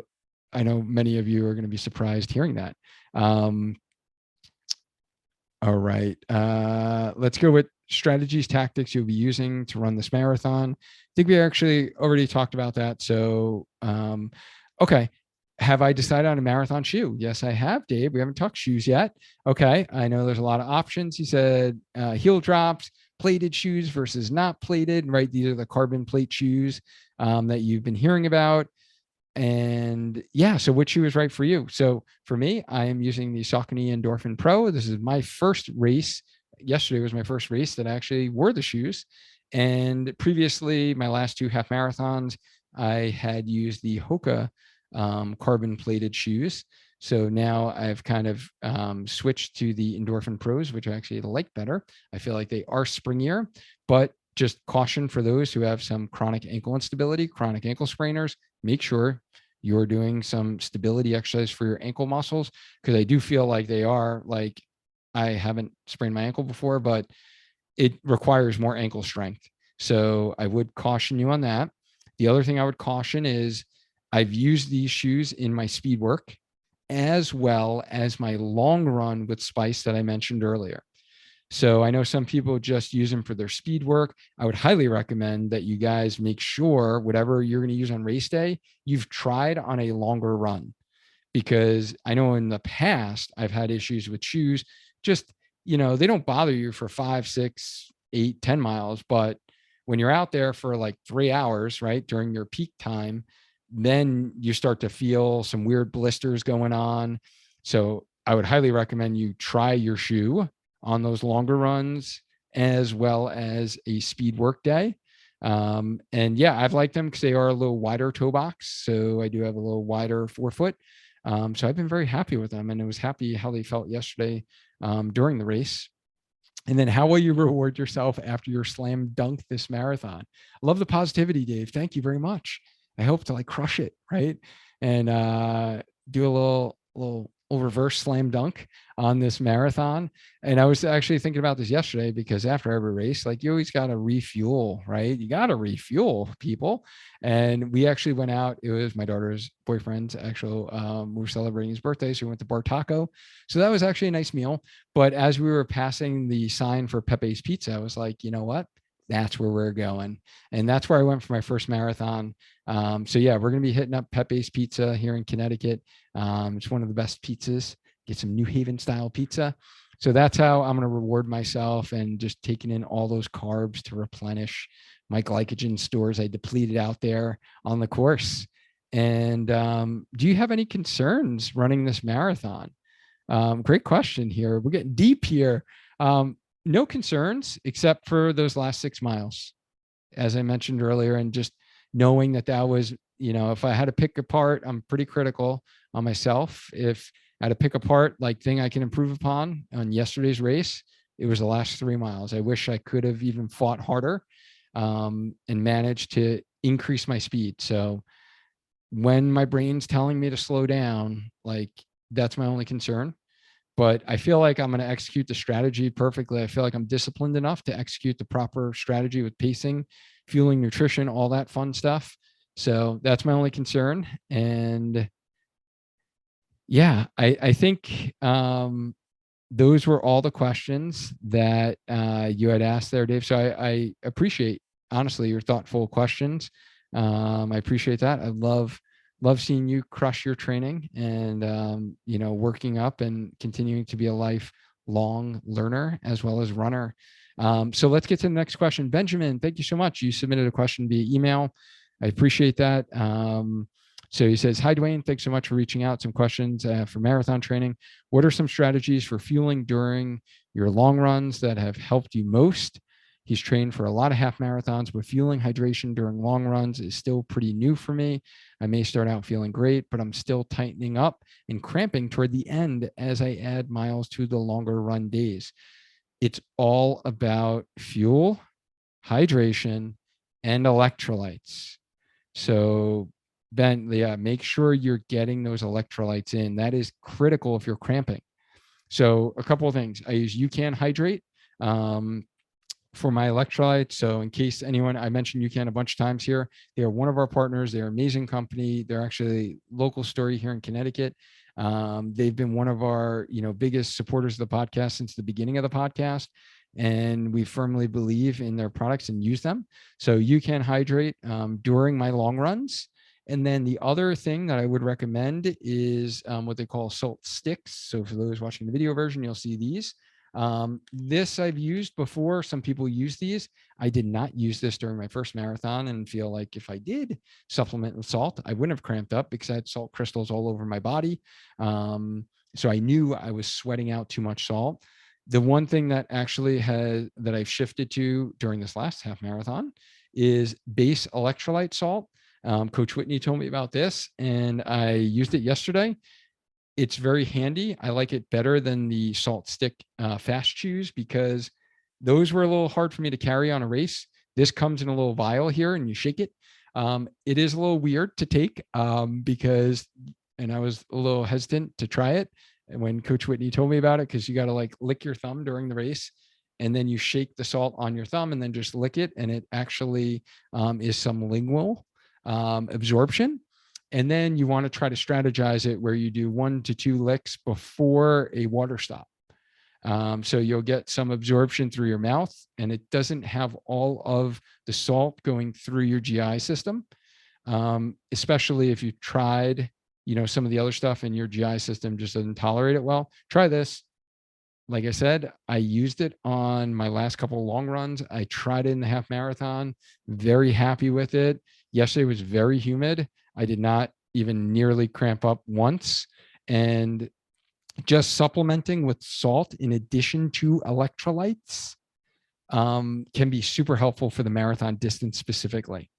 I know many of you are going to be surprised hearing that. All right. Let's go with strategies, tactics you'll be using to run this marathon. I think we actually already talked about that. So, okay. Have I decided on a marathon shoe? Yes, I have, Dave. We haven't talked shoes yet. Okay. I know there's a lot of options. He said heel drops, plated shoes versus not plated, right? These are the carbon plate shoes that you've been hearing about. And yeah, so which shoe is right for you? So for me, I am using the Saucony Endorphin Pro. This is my first race. Yesterday was my first race that I actually wore the shoes. And previously, my last 2 half marathons, I had used the Hoka carbon plated shoes. So now I've kind of switched to the Endorphin Pros, which I actually like better. I feel like they are springier, but just caution for those who have some chronic ankle instability, chronic ankle sprainers, make sure you're doing some stability exercise for your ankle muscles, because I do feel like they are like, I haven't sprained my ankle before, but it requires more ankle strength. So I would caution you on that. The other thing I would caution is I've used these shoes in my speed work as well as my long run with Spice that I mentioned earlier. So I know some people just use them for their speed work. I would highly recommend that you guys make sure whatever you're going to use on race day, you've tried on a longer run, because I know in the past I've had issues with shoes. Just, they don't bother you for 5, 6, 8, 10 miles, but when you're out there for like 3 hours, right, during your peak time, then you start to feel some weird blisters going on. So I would highly recommend you try your shoe on those longer runs as well as a speed work day. And yeah, I've liked them because they are a little wider toe box. So I do have a little wider forefoot. So I've been very happy with them, and I was happy how they felt yesterday during the race. And then how will you reward yourself after your slam dunk this marathon? I love the positivity, Dave. Thank you very much. I hope to like crush it, right? And do a little reverse slam dunk on this marathon. And I was actually thinking about this yesterday, because after every race, like, you always got to refuel, right? You got to refuel, people. And we actually went out. It was my daughter's boyfriend's actual, we were celebrating his birthday. So we went to Bar Taco. So that was actually a nice meal. But as we were passing the sign for Pepe's Pizza, I was like, you know what? That's where we're going. And that's where I went for my first marathon. So yeah, we're going to be hitting up Pepe's Pizza here in Connecticut. It's one of the best pizzas. Get some New Haven style pizza. So that's how I'm going to reward myself, and just taking in all those carbs to replenish my glycogen stores I depleted out there on the course. And do you have any concerns running this marathon? Great question here. We're getting deep here. No concerns except for those last 6 miles, as I mentioned earlier, and just knowing that that was, if I had to pick apart, I'm pretty critical on myself. If I had to pick apart like thing I can improve upon on yesterday's race, it was the last 3 miles. I wish I could have even fought harder and managed to increase my speed. So when my brain's telling me to slow down, like, that's my only concern. But I feel like I'm going to execute the strategy perfectly. I feel like I'm disciplined enough to execute the proper strategy with pacing, fueling, nutrition, all that fun stuff. So that's my only concern. And yeah, I think those were all the questions that you had asked there, Dave. So I appreciate, honestly, your thoughtful questions. I appreciate that. I love seeing you crush your training, and working up and continuing to be a lifelong learner as well as runner. So let's get to the next question. Benjamin, thank you so much. You submitted a question via email. I appreciate that. So he says, hi, Duane. Thanks so much for reaching out. Some questions for marathon training. What are some strategies for fueling during your long runs that have helped you most? He's trained for a lot of half marathons, but fueling hydration during long runs is still pretty new for me. I may start out feeling great, but I'm still tightening up and cramping toward the end as I add miles to the longer run days. It's all about fuel, hydration, and electrolytes. So Ben, yeah, make sure you're getting those electrolytes in. That is critical if you're cramping. So a couple of things. I use UCAN Hydrate for my electrolytes. So in case anyone, I mentioned UCAN a bunch of times here. They are one of our partners. They're an amazing company. They're actually a local story here in Connecticut. They've been one of our biggest supporters of the podcast since the beginning of the podcast. And we firmly believe in their products and use them. So UCAN Hydrate during my long runs. And then the other thing that I would recommend is what they call salt sticks. So for those watching the video version, you'll see these. This I've used before. Some people use these. I did not use this during my first marathon, and feel like if I did supplement with salt, I wouldn't have cramped up because I had salt crystals all over my body. So I knew I was sweating out too much salt. The one thing that actually that I've shifted to during this last half marathon is base electrolyte salt. Coach Whitney told me about this, and I used it yesterday. It's very handy. I like it better than the salt stick fast chews, because those were a little hard for me to carry on a race. This comes in a little vial here, and you shake it. It is a little weird to take because, and I was a little hesitant to try it when Coach Whitney told me about it, because you got to like lick your thumb during the race, and then you shake the salt on your thumb and then just lick it, and it actually is some lingual absorption. And then you want to try to strategize it where you do 1 to 2 licks before a water stop. So you'll get some absorption through your mouth, and it doesn't have all of the salt going through your GI system, especially if you tried, some of the other stuff and your GI system just doesn't tolerate it well. Try this. Like I said, I used it on my last couple of long runs. I tried it in the half marathon, very happy with it. Yesterday was very humid. I did not even nearly cramp up once. And just supplementing with salt in addition to electrolytes can be super helpful for the marathon distance specifically.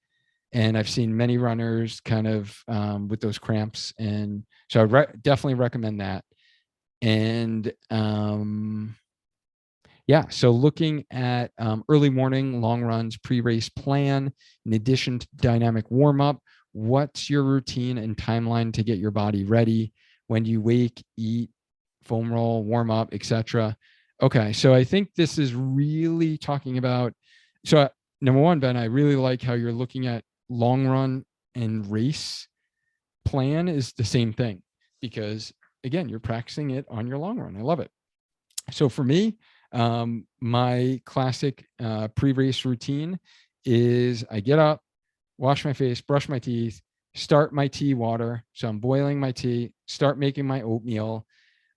And I've seen many runners kind of with those cramps. And so I definitely recommend that. And yeah, so looking at early morning long runs, pre-race plan, in addition to dynamic warm-up, what's your routine and timeline to get your body ready? When do you wake, eat, foam roll, warm up, etc.? Okay, so I think this is really talking about, so number one, Ben, I really like how you're looking at long run and race plan is the same thing, because again, you're practicing it on your long run. I love it. So for me, my classic pre-race routine is I get up, wash my face, brush my teeth, start my tea water. So I'm boiling my tea, start making my oatmeal.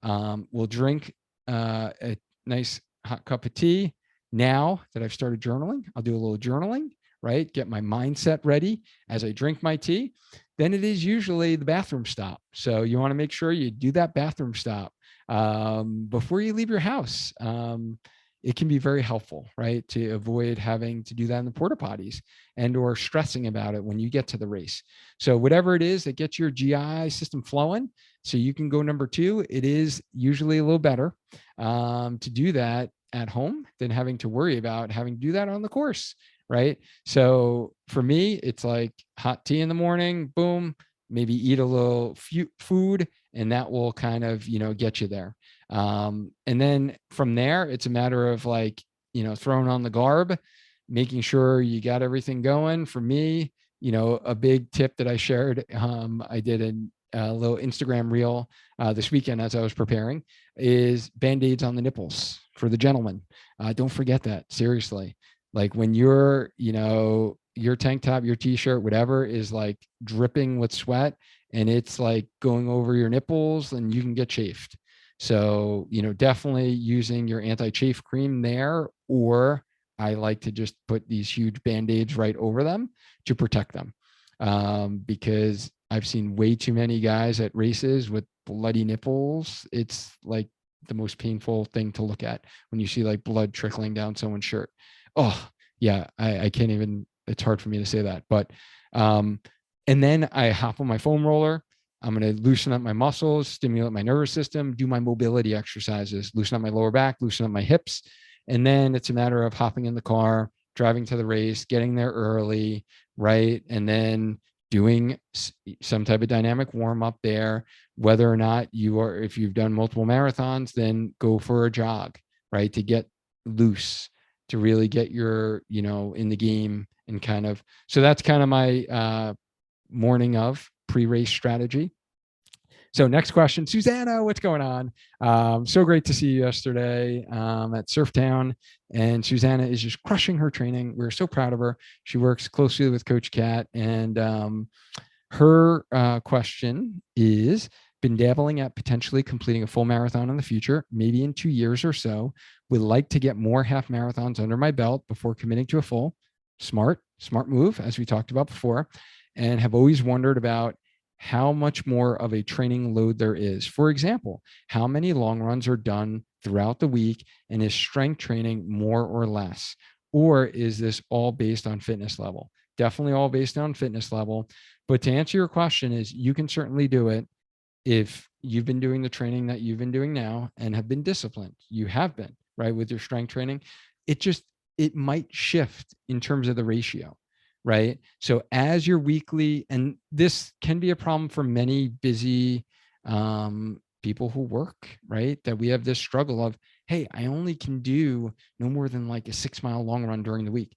We'll drink a nice hot cup of tea. Now that I've started journaling, I'll do a little journaling, right? Get my mindset ready as I drink my tea. Then it is usually the bathroom stop. So you want to make sure you do that bathroom stop before you leave your house. It can be very helpful, right? To avoid having to do that in the porta potties and or stressing about it when you get to the race. So whatever it is that gets your GI system flowing, so you can go number 2, it is usually a little better to do that at home than having to worry about having to do that on the course, right? So for me, it's like hot tea in the morning, boom, maybe eat a little food, and that will kind of, get you there. And then from there, it's a matter of like, throwing on the garb, making sure you got everything going. For me, a big tip that I shared, I did a little Instagram reel this weekend as I was preparing, is Band-Aids on the nipples for the gentleman. Don't forget that, seriously. Like when your tank top, your t-shirt, whatever is like dripping with sweat and it's like going over your nipples, and you can get chafed. So, definitely using your anti-chafe cream there, or I like to just put these huge Band-Aids right over them to protect them. Because I've seen way too many guys at races with bloody nipples. It's like the most painful thing to look at when you see like blood trickling down someone's shirt. Oh, yeah, I can't even, it's hard for me to say that. But, and then I hop on my foam roller. I'm going to loosen up my muscles, stimulate my nervous system, do my mobility exercises, loosen up my lower back, loosen up my hips. And then it's a matter of hopping in the car, driving to the race, getting there early, right? And then doing some type of dynamic warm up there, whether or not if you've done multiple marathons, then go for a jog, right? To get loose, to really get your, in the game and kind of, so that's kind of my morning of pre-race strategy. So next question, Susanna, what's going on? So great to see you yesterday at Surftown. And Susanna is just crushing her training. We're so proud of her. She works closely with Coach Kat. And her question is, been dabbling at potentially completing a full marathon in the future, maybe in 2 years or so. Would like to get more half marathons under my belt before committing to a full. Smart move, as we talked about before. And have always wondered about how much more of a training load there is. For example, how many long runs are done throughout the week, and is strength training more or less? Or is this all based on fitness level? Definitely all based on fitness level. But to answer your question is, you can certainly do it if you've been doing the training that you've been doing now and have been disciplined. You have been, right, with your strength training. It might shift in terms of the ratio, right? So as your weekly, and this can be a problem for many busy people who work, right? That we have this struggle of, hey, I only can do no more than like a 6 mile long run during the week.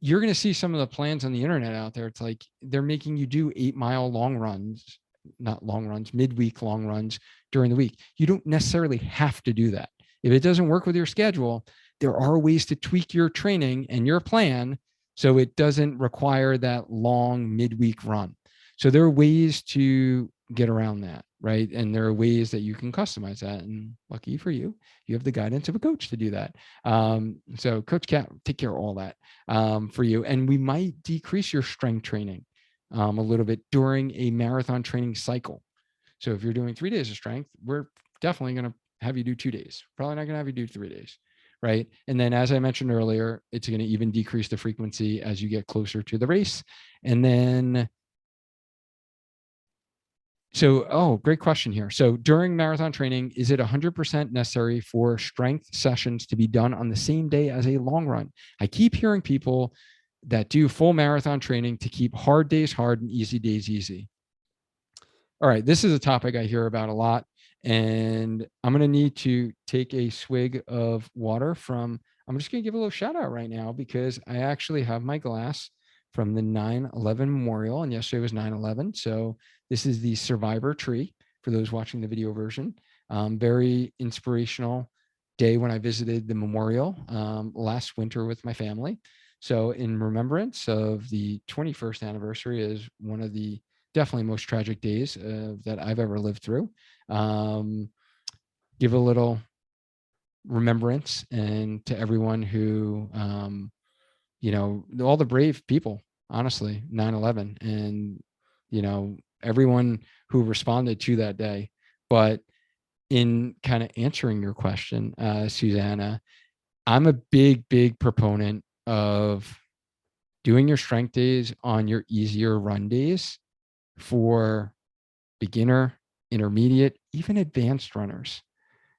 You're going to see some of the plans on the internet out there. It's like they're making you do 8 mile long runs, not long runs, midweek long runs during the week. You don't necessarily have to do that. If it doesn't work with your schedule, there are ways to tweak your training and your plan so it doesn't require that long midweek run. So there are ways to get around that, right? And there are ways that you can customize that. And lucky for you, you have the guidance of a coach to do that. So Coach Cat take care of all that for you. And we might decrease your strength training a little bit during a marathon training cycle. So if you're doing 3 days of strength, we're definitely going to have you do 2 days. Probably not going to have you do 3 days. Right. And then, as I mentioned earlier, it's going to even decrease the frequency as you get closer to the race. And then, great question here. So during marathon training, is it 100% necessary for strength sessions to be done on the same day as a long run? I keep hearing people that do full marathon training to keep hard days hard and easy days easy. All right, this is a topic I hear about a lot, and I'm going to need to take a swig of water from, I'm just going to give a little shout out right now because I actually have my glass from the 9/11 memorial, and yesterday was 9/11. So this is the survivor tree for those watching the video version. Very inspirational day when I visited the memorial last winter with my family. So in remembrance of the 21st anniversary is one of the definitely most tragic days that I've ever lived through. Give a little remembrance and to everyone who, all the brave people, honestly, 9/11 and, everyone who responded to that day. But in kind of answering your question, Susanna, I'm a big, big proponent of doing your strength days on your easier run days for beginner, intermediate, even advanced runners.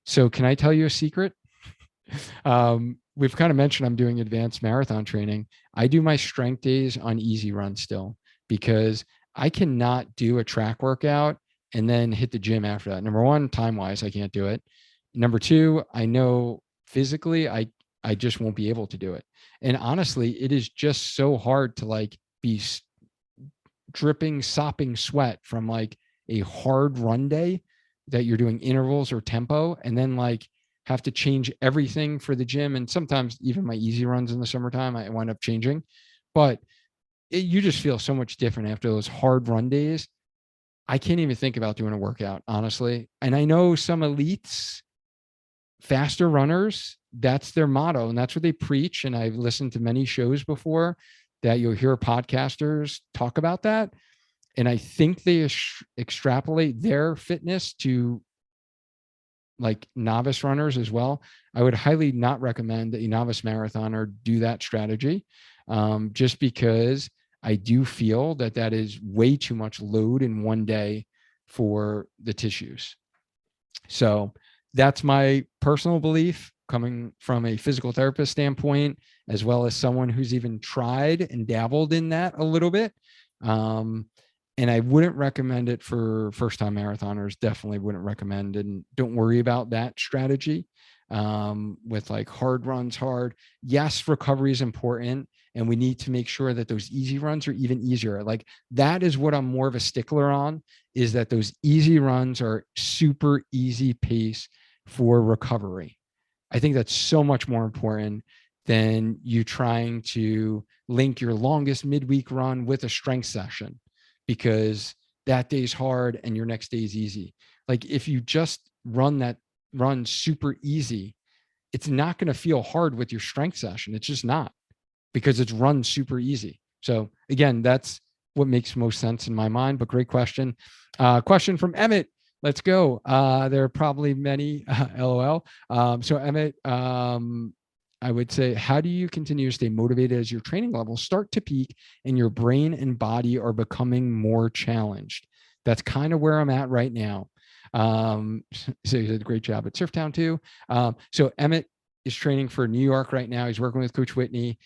So can I tell you a secret? We've kind of mentioned I'm doing advanced marathon training. I do my strength days on easy run still because I cannot do a track workout and then hit the gym after that. Number one, time wise, I can't do it. Number two, I know physically I just won't be able to do it. And honestly, it is just so hard to like be dripping, sopping sweat from like a hard run day that you're doing intervals or tempo, and then like have to change everything for the gym. And sometimes even my easy runs in the summertime, I wind up changing. But you just feel so much different after those hard run days. I can't even think about doing a workout, honestly. And I know some elites, faster runners, that's their motto and that's what they preach. And I've listened to many shows before that you'll hear podcasters talk about that. And I think they extrapolate their fitness to like novice runners as well. I would highly not recommend that a novice marathoner do that strategy, just because I do feel that that is way too much load in one day for the tissues. So that's my personal belief coming from a physical therapist standpoint, as well as someone who's even tried and dabbled in that a little bit. And I wouldn't recommend it for first time marathoners. Definitely wouldn't recommend, and don't worry about that strategy with like hard runs hard. Yes, recovery is important. And we need to make sure that those easy runs are even easier. Like that is what I'm more of a stickler on, is that those easy runs are super easy pace for recovery. I think that's so much more important than you trying to link your longest midweek run with a strength session, because that day's hard and your next day is easy. Like if you just run super easy, it's not going to feel hard with your strength session. It's just not, because it's run super easy. So again, that's what makes most sense in my mind, but great question. Question from Emmett. Let's go. There are probably many, LOL. So Emmett, I would say, how do you continue to stay motivated as your training levels start to peak and your brain and body are becoming more challenged? That's kind of where I'm at right now. So you did a great job at Surftown too. So Emmett is training for New York right now. He's working with Coach Whitney.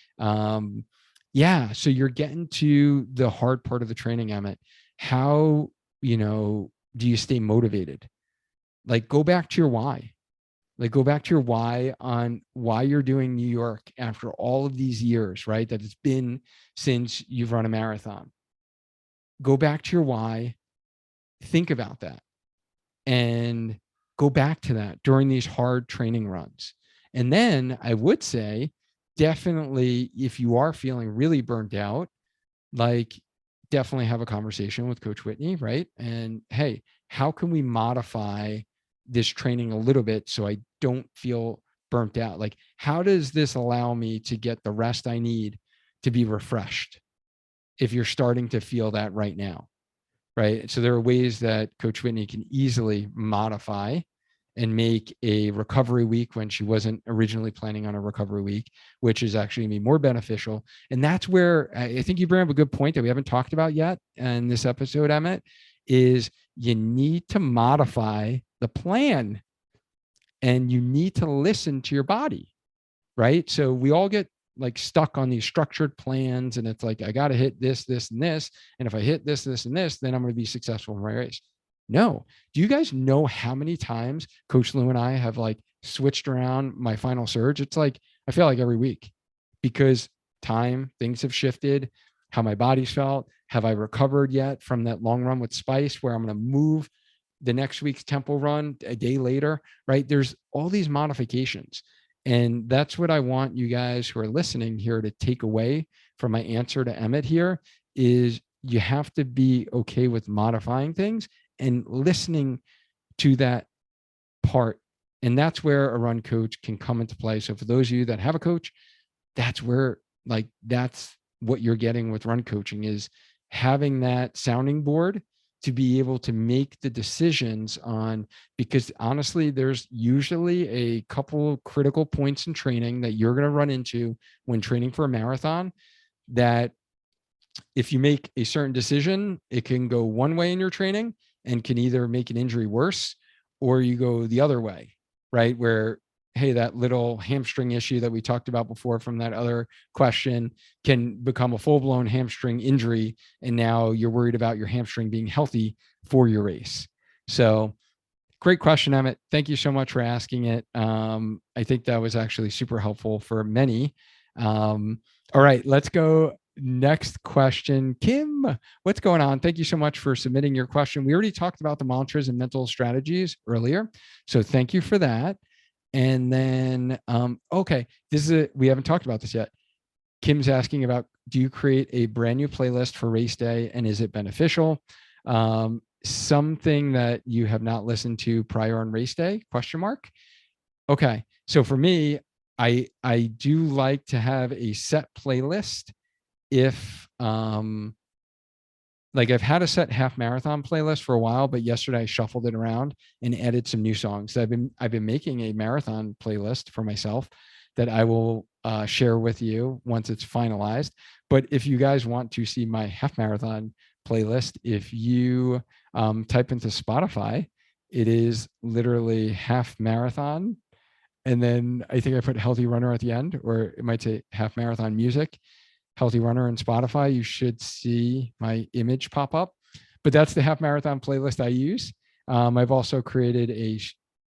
Yeah, so you're getting to the hard part of the training, Emmett. How, do you stay motivated? Like, go back to your why. Like, go back to your why on why you're doing New York after all of these years, right? That it's been since you've run a marathon. Go back to your why, think about that, and go back to that during these hard training runs. And then I would say, definitely, if you are feeling really burnt out, like, definitely have a conversation with Coach Whitney, right? And hey, how can we modify this training a little bit so I don't feel burnt out? Like, how does this allow me to get the rest I need to be refreshed if you're starting to feel that right now? Right. So there are ways that Coach Whitney can easily modify and make a recovery week when she wasn't originally planning on a recovery week, which is actually going to be more beneficial. And that's where I think you bring up a good point that we haven't talked about yet in this episode, Emmett, is you need to modify the plan and you need to listen to your body. Right. So we all get like stuck on these structured plans, and it's like, I got to hit this, this, and this. And if I hit this, this, and this, then I'm going to be successful in my race. No. Do you guys know how many times Coach Lou and I have like switched around my final surge? It's like, I feel like every week, because things have shifted, how my body's felt. Have I recovered yet from that long run with Spice where I'm going to move the next week's tempo run a day later, right? There's all these modifications. And that's what I want you guys who are listening here to take away from my answer to Emmett here is you have to be okay with modifying things and listening to that part. And that's where a run coach can come into play. So for those of you that have a coach, that's where, like, that's what you're getting with run coaching, is having that sounding board to be able to make the decisions on, because honestly, there's usually a couple critical points in training that you're going to run into when training for a marathon, that if you make a certain decision, it can go one way in your training and can either make an injury worse, or you go the other way, right? Where, hey, that little hamstring issue that we talked about before from that other question can become a full-blown hamstring injury. And now you're worried about your hamstring being healthy for your race. So great question, Emmett. Thank you so much for asking it. I think that was actually super helpful for many. All right, let's go. Next question. Kim, what's going on? Thank you so much for submitting your question. We already talked about the mantras and mental strategies earlier, so thank you for that. And then, okay, we haven't talked about this yet. Kim's asking about, do you create a brand new playlist for race day and is it beneficial? Something that you have not listened to prior on race day, question mark. Okay. So for me, I do like to have a set playlist. If like, I've had a set half marathon playlist for a while, but yesterday I shuffled it around and added some new songs. I've been making a marathon playlist for myself that I will share with you once it's finalized. But if you guys want to see my half marathon playlist, if you type into Spotify, it is literally half marathon. And then I think I put healthy runner at the end, or it might say half marathon music, healthy runner in Spotify. You should see my image pop up, but that's the half marathon playlist I use. I've also created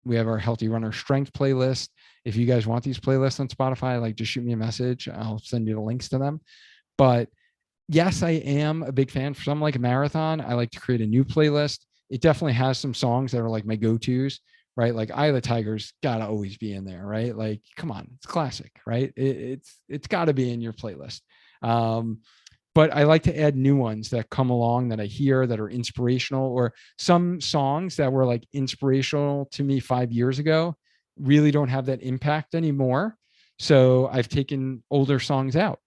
we have our healthy runner strength playlist. If you guys want these playlists on Spotify, like, just shoot me a message. I'll send you the links to them. But yes, I am a big fan. For something like a marathon, I like to create a new playlist. It definitely has some songs that are like my go-tos, right? Like Eye of the Tiger's gotta always be in there, right? Like, come on, it's classic, right? It's gotta be in your playlist. But I like to add new ones that come along that I hear that are inspirational, or some songs that were like inspirational to me 5 years ago really don't have that impact anymore. So I've taken older songs out.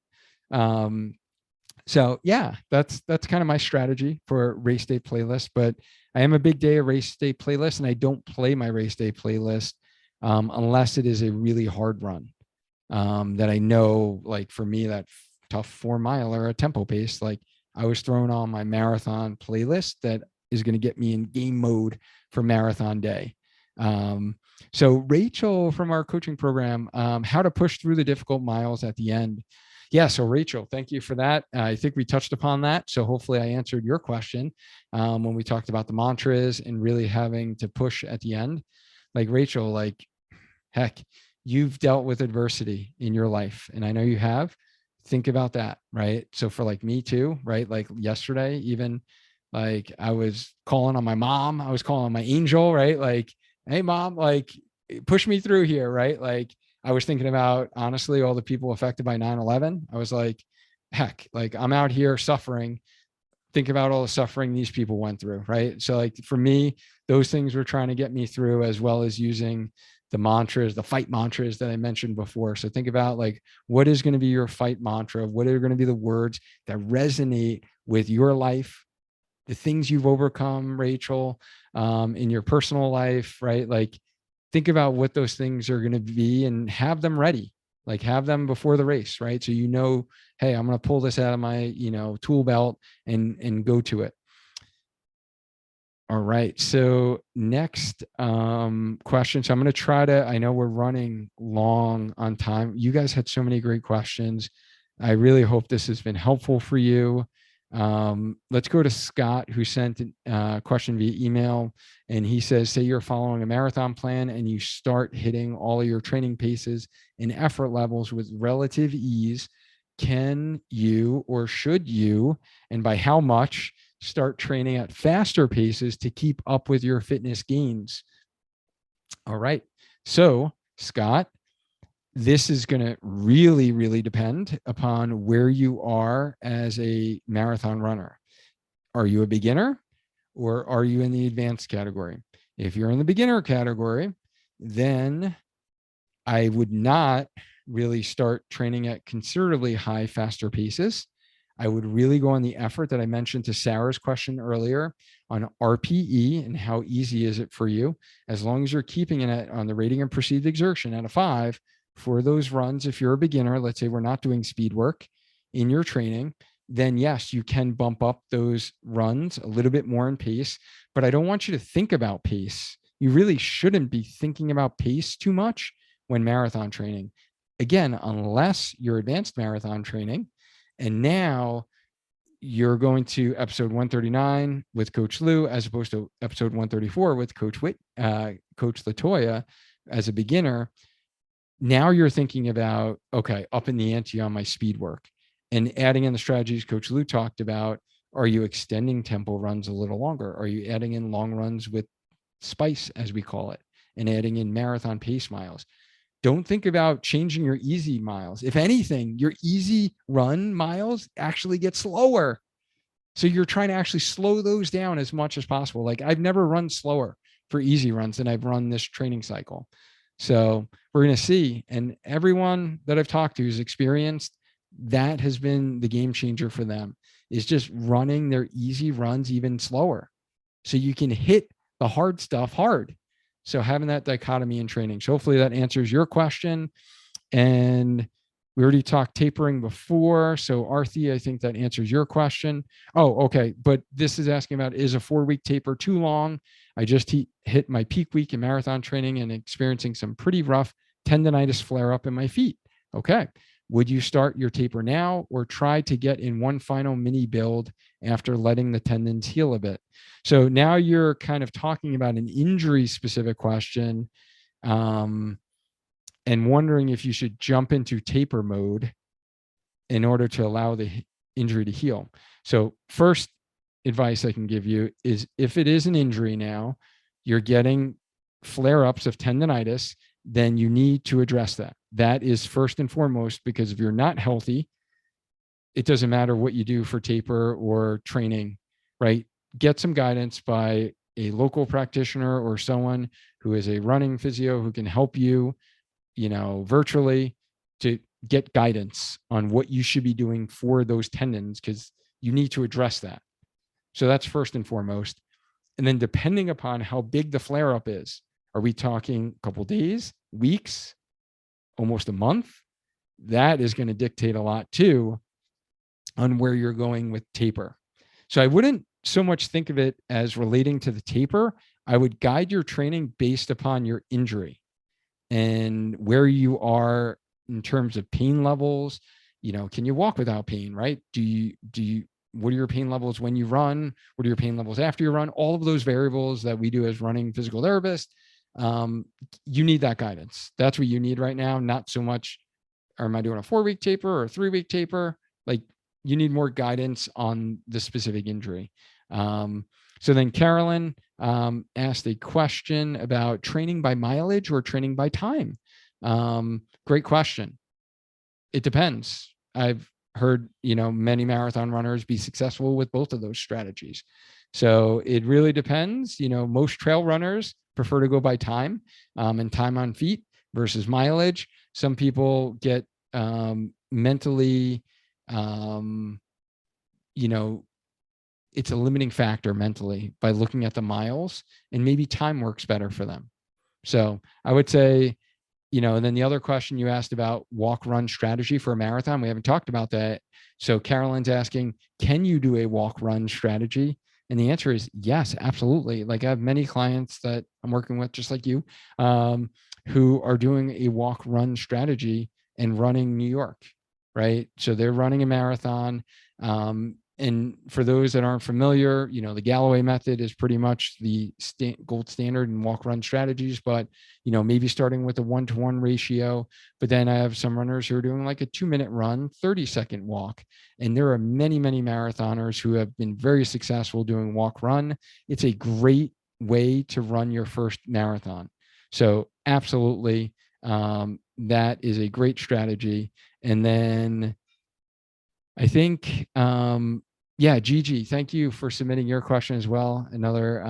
So yeah, that's kind of my strategy for race day playlist. But I am a big day of race day playlist, and I don't play my race day playlist unless it is a really hard run that I know, like for me, that tough 4 mile or a tempo pace. Like, I was throwing on my marathon playlist that is going to get me in game mode for marathon day. So Rachel from our coaching program, how to push through the difficult miles at the end. Yeah. So Rachel, thank you for that. I think we touched upon that. So hopefully I answered your question when we talked about the mantras and really having to push at the end. Like Rachel, like heck, you've dealt with adversity in your life, and I know you have. Think about that, right? So for like me too, right? Like yesterday, even like I was calling on my mom, I was calling on my angel, right? Like, hey mom, like push me through here, right? Like I was thinking about honestly all the people affected by 9/11. I was like, heck, like I'm out here suffering. Think about all the suffering these people went through, right? So like for me, those things were trying to get me through, as well as using the mantras, the fight mantras that I mentioned before. So think about like what is going to be your fight mantra? What are going to be the words that resonate with your life, the things you've overcome, Rachel, in your personal life, right? Like think about what those things are going to be and have them ready. Like have them before the race, right? So you know, hey, I'm going to pull this out of my, tool belt and go to it. All right. So next question. So I'm going to try to, I know we're running long on time. You guys had so many great questions. I really hope this has been helpful for you. Let's go to Scott, who sent a question via email. And he says, say you're following a marathon plan and you start hitting all of your training paces and effort levels with relative ease. Can you or should you, and by how much, start training at faster paces to keep up with your fitness gains? All right. So, Scott, this is going to really, really depend upon where you are as a marathon runner. Are you a beginner or are you in the advanced category? If you're in the beginner category, then I would not really start training at considerably high, faster paces. I would really go on the effort that I mentioned to Sarah's question earlier on RPE and how easy is it for you. As long as you're keeping it on the rating of perceived exertion at a 5 for those runs, if you're a beginner, let's say we're not doing speed work in your training, then yes, you can bump up those runs a little bit more in pace. But I don't want you to think about pace. You really shouldn't be thinking about pace too much when marathon training. Again, unless you're advanced marathon training, and now you're going to episode 139 with Coach Lou, as opposed to episode 134 with Coach Coach Latoya as a beginner. Now you're thinking about, okay, up in the ante on my speed work and adding in the strategies Coach Lou talked about. Are you extending tempo runs a little longer? Are you adding in long runs with spice, as we call it, and adding in marathon pace miles? Don't think about changing your easy miles. If anything, your easy run miles actually get slower. So you're trying to actually slow those down as much as possible. Like I've never run slower for easy runs than I've run this training cycle. So we're going to see. And everyone that I've talked to who's experienced, that has been the game changer for them, is just running their easy runs even slower. So you can hit the hard stuff hard. So having that dichotomy in training. So hopefully that answers your question. And we already talked tapering before. So Arthi, I think that answers your question. Oh, okay. But this is asking about, is a 4-week taper too long? I just hit my peak week in marathon training and experiencing some pretty rough tendonitis flare up in my feet. Okay. Would you start your taper now or try to get in one final mini build after letting the tendons heal a bit? So now you're kind of talking about an injury specific question. And wondering if you should jump into taper mode in order to allow the injury to heal. So first advice I can give you is, if it is an injury now, you're getting flare-ups of tendonitis, then you need to address that. That is first and foremost, because if you're not healthy, it doesn't matter what you do for taper or training, right? Get some guidance by a local practitioner or someone who is a running physio who can help you, virtually, to get guidance on what you should be doing for those tendons, because you need to address that. So that's first and foremost. And then depending upon how big the flare up is, are we talking a couple days, weeks, almost a month? That is going to dictate a lot too on where you're going with taper. So I wouldn't so much think of it as relating to the taper. I would guide your training based upon your injury and where you are in terms of pain levels, can you walk without pain, right? What are your pain levels when you run? What are your pain levels after you run? All of those variables that we do as running physical therapists, you need that guidance. That's what you need right now. Not so much, or am I doing a 4-week taper or a 3-week taper? Like, you need more guidance on the specific injury. So then Carolyn asked a question about training by mileage or training by time. Great question. It depends. I've heard, many marathon runners be successful with both of those strategies. So it really depends. Most trail runners prefer to go by time, and time on feet versus mileage. Some people get mentally, it's a limiting factor mentally by looking at the miles, and maybe time works better for them. So I would say, and then the other question you asked about walk run strategy for a marathon, we haven't talked about that. So Carolyn's asking, can you do a walk run strategy? And the answer is yes, absolutely. Like, I have many clients that I'm working with, just like you, who are doing a walk run strategy and running New York, right? So they're running a marathon. And for those that aren't familiar, the Galloway method is pretty much the gold standard in walk run strategies, but, maybe starting with a 1-to-1 ratio. But then I have some runners who are doing like a 2-minute run, 30-second walk. And there are many, many marathoners who have been very successful doing walk run. It's a great way to run your first marathon. So absolutely, that is a great strategy. And then I think, Gigi, thank you for submitting your question as well. Another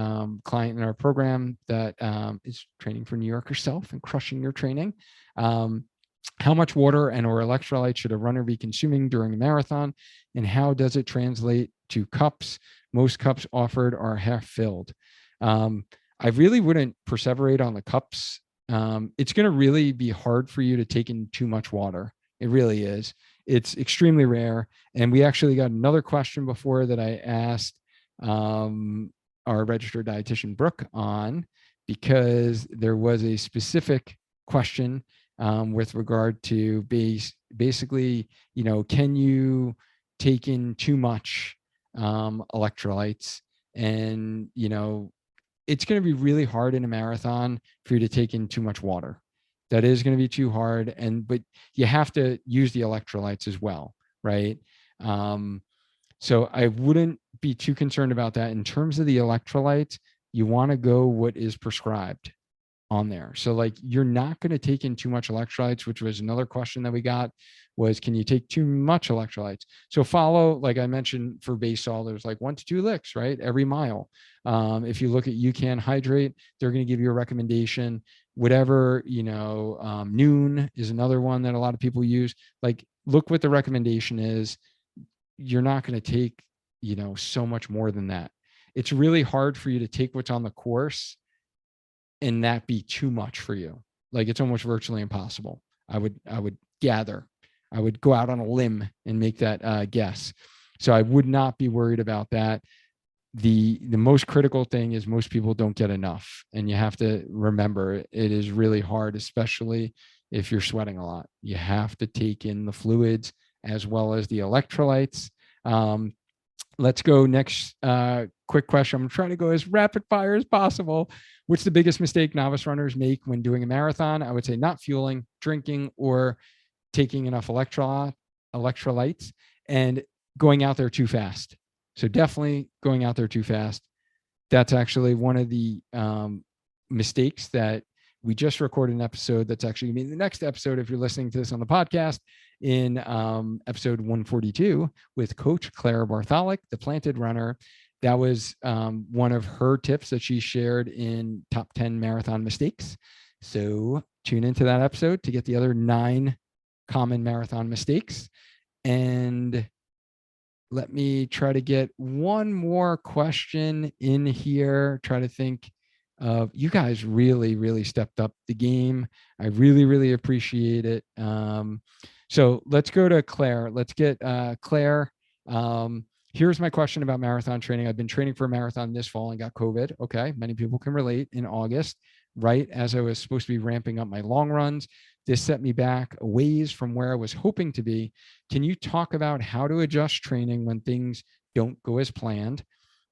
client in our program that is training for New York herself and crushing your training. How much water and or electrolytes should a runner be consuming during a marathon? And how does it translate to cups? Most cups offered are half filled. I really wouldn't perseverate on the cups. It's going to really be hard for you to take in too much water. It really is. It's extremely rare. And we actually got another question before that I asked our registered dietitian, Brooke, on, because there was a specific question with regard to basically, can you take in too much electrolytes? And, it's going to be really hard in a marathon for you to take in too much water. That is going to be too hard. But you have to use the electrolytes as well, right? So I wouldn't be too concerned about that. In terms of the electrolytes, you want to go what is prescribed on there. So like, you're not going to take in too much electrolytes, which was another question that we got, was, can you take too much electrolytes? So follow, like I mentioned for basal, there's like 1 to 2 licks, right? Every mile. If you look at UCAN Hydrate, they're going to give you a recommendation. Whatever, Noon is another one that a lot of people use. Like, look what the recommendation is. You're not going to take, so much more than that. It's really hard for you to take what's on the course and that be too much for you. Like, it's almost virtually impossible. I would gather. I would go out on a limb and make that guess. So I would not be worried about that. The most critical thing is most people don't get enough. And you have to remember, it is really hard, especially if you're sweating a lot. You have to take in the fluids as well as the electrolytes. Let's go next quick question. I'm trying to go as rapid fire as possible. What's the biggest mistake novice runners make when doing a marathon? I would say not fueling, drinking, or taking enough electrolytes, and going out there too fast. So definitely going out there too fast. That's actually one of the mistakes that we just recorded an episode that's actually going to be the next episode if you're listening to this on the podcast, in episode 142 with Coach Claire Bartholic, the planted runner. That was one of her tips that she shared in top 10 marathon mistakes. So tune into that episode to get the other 9 common marathon mistakes. And let me try to get one more question in here. Try to think of, you guys really, really stepped up the game. I really, really appreciate it. So let's go to Claire. Let's get Claire. Here's my question about marathon training. I've been training for a marathon this fall and got COVID. Okay. Many people can relate, in August, right as I was supposed to be ramping up my long runs. This set me back a ways from where I was hoping to be. Can you talk about how to adjust training when things don't go as planned?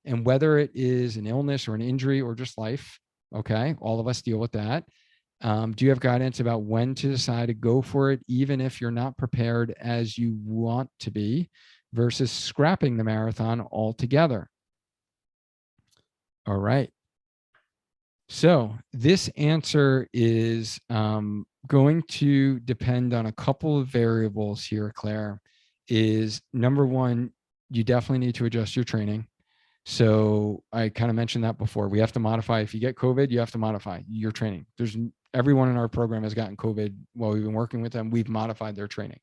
And whether it is an illness or an injury or just life, okay, all of us deal with that. Do you have guidance about when to decide to go for it, even if you're not prepared as you want to be, versus scrapping the marathon altogether? All right. So this answer is going to depend on a couple of variables here, Claire. Is number one, you definitely need to adjust your training. So I kind of mentioned that before. We have to modify. If you get COVID, you have to modify your training. There's everyone in our program has gotten COVID while we've been working with them. We've modified their training.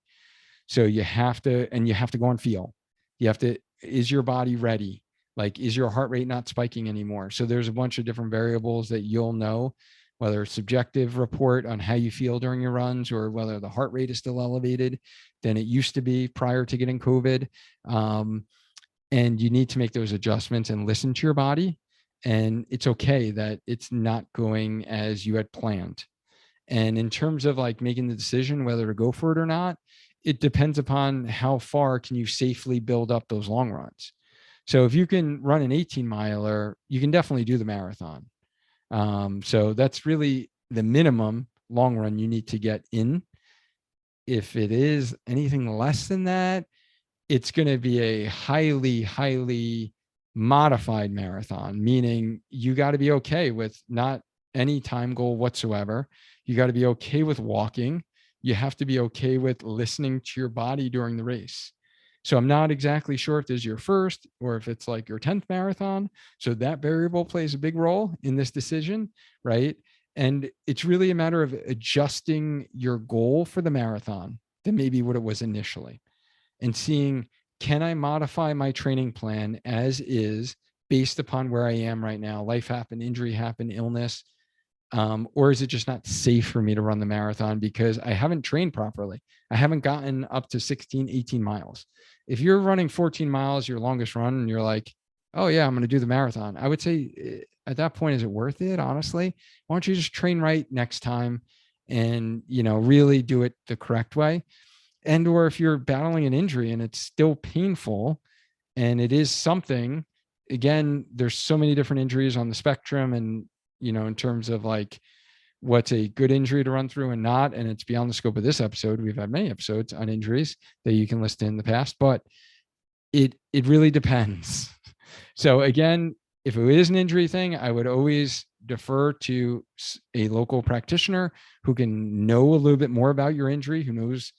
So you have to, and you have to go on feel. You have to, is your body ready? Like, is your heart rate not spiking anymore? So there's a bunch of different variables that you'll know, whether it's subjective report on how you feel during your runs, or whether the heart rate is still elevated than it used to be prior to getting COVID. And you need to make those adjustments and listen to your body. And it's okay that it's not going as you had planned. And in terms of like making the decision whether to go for it or not, it depends upon how far can you safely build up those long runs. So if you can run an 18 miler, you can definitely do the marathon. So that's really the minimum long run you need to get in. If it is anything less than that, it's going to be a highly, highly modified marathon, meaning you got to be okay with not any time goal whatsoever. You got to be okay with walking. You have to be okay with listening to your body during the race. So I'm not exactly sure if this is your first or if it's like your 10th marathon. So that variable plays a big role in this decision, right? And it's really a matter of adjusting your goal for the marathon than maybe what it was initially, and seeing, can I modify my training plan as is based upon where I am right now? Life happened, injury happened, illness. Or is it just not safe for me to run the marathon because I haven't trained properly? I haven't gotten up to 16, 18 miles. If you're running 14 miles, your longest run, and you're like, oh yeah, I'm going to do the marathon, I would say at that point, is it worth it? Honestly, why don't you just train right next time and, really do it the correct way? And or if you're battling an injury and it's still painful and it is something, again, there's so many different injuries on the spectrum, and in terms of like what's a good injury to run through and not, and it's beyond the scope of this episode. We've had many episodes on injuries that you can listen to in the past, but it really depends. So again, if it is an injury thing, I would always defer to a local practitioner who can know a little bit more about your injury, who knows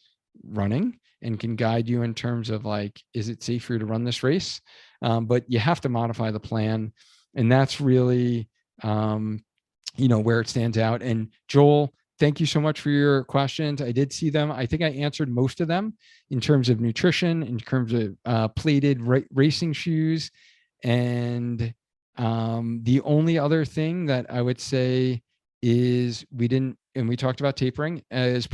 running and can guide you in terms of like, is it safe for you to run this race? But you have to modify the plan. And that's really, where it stands out. And Joel, thank you so much for your questions. I did see them. I think I answered most of them in terms of nutrition, in terms of plated racing shoes. And the only other thing that I would say is we talked about tapering as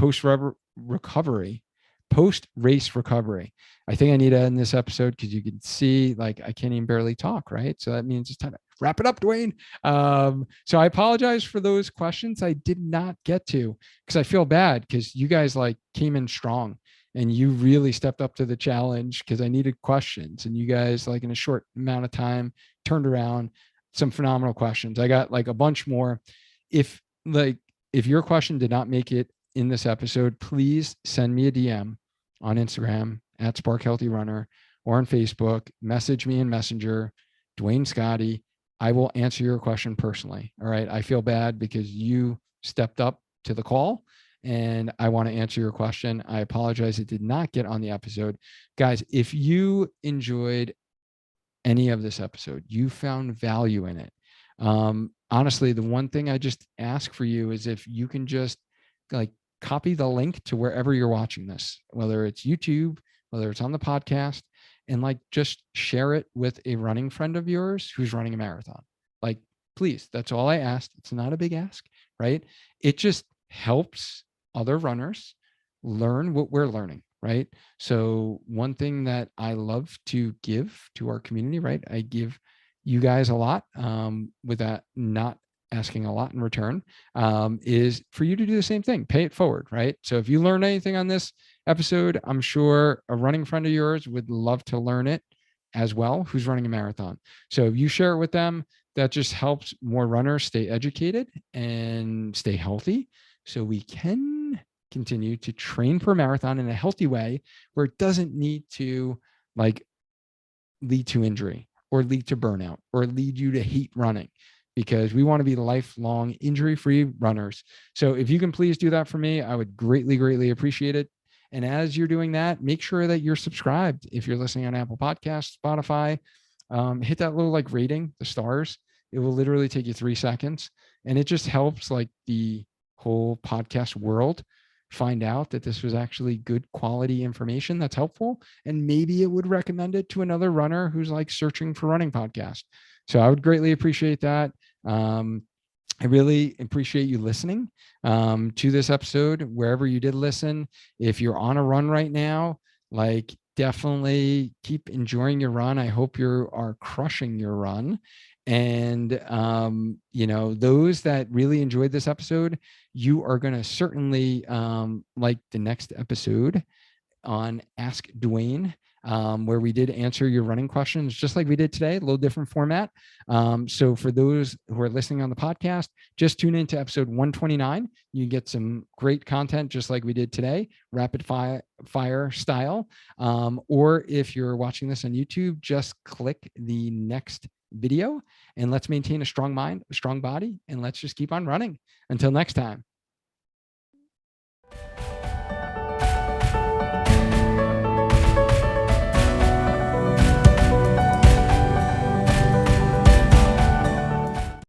recovery, post race recovery. I think I need to end this episode because you can see like I can't even barely talk, right? So that means it's time to wrap it up, Duane. So I apologize for those questions I did not get to, because I feel bad because you guys like came in strong and you really stepped up to the challenge, because I needed questions, and you guys like in a short amount of time turned around some phenomenal questions. I got like a bunch more. If your question did not make it in this episode, please send me a DM on Instagram at Spark Healthy Runner, or on Facebook, message me in Messenger, Duane Scotti. I will answer your question personally. All right. I feel bad because you stepped up to the call and I want to answer your question. I apologize it did not get on the episode. Guys, if you enjoyed any of this episode, you found value in it. Honestly, the one thing I just ask for you is if you can just like copy the link to wherever you're watching this, whether it's YouTube, whether it's on the podcast, and like just share it with a running friend of yours who's running a marathon. Like, please, that's all I asked. It's not a big ask, right? It just helps other runners learn what we're learning, right? So one thing that I love to give to our community, right? I give you guys a lot with that, not asking a lot in return, is for you to do the same thing. Pay it forward, right? So if you learn anything on this episode, I'm sure a running friend of yours would love to learn it as well, who's running a marathon. So if you share it with them, that just helps more runners stay educated and stay healthy, so we can continue to train for a marathon in a healthy way where it doesn't need to like lead to injury or lead to burnout or lead you to hate running, because we want to be lifelong injury-free runners. So if you can please do that for me, I would greatly, greatly appreciate it. And as you're doing that, make sure that you're subscribed. If you're listening on Apple Podcasts, Spotify, hit that little like rating, the stars. It will literally take you 3 seconds. And it just helps like the whole podcast world find out that this was actually good quality information that's helpful, and maybe it would recommend it to another runner who's like searching for running podcast. So I would greatly appreciate that. I really appreciate you listening to this episode wherever you did listen. If you're on a run right now, like definitely keep enjoying your run. I hope you are crushing your run. And those that really enjoyed this episode, you are going to certainly like the next episode on Ask Duane, where we did answer your running questions just like we did today, a little different format. So for those who are listening on the podcast, just tune into episode 129. You get some great content just like we did today, rapid fire style. Or if you're watching this on YouTube, just click the next video, and let's maintain a strong mind, a strong body, and let's just keep on running. Until next time.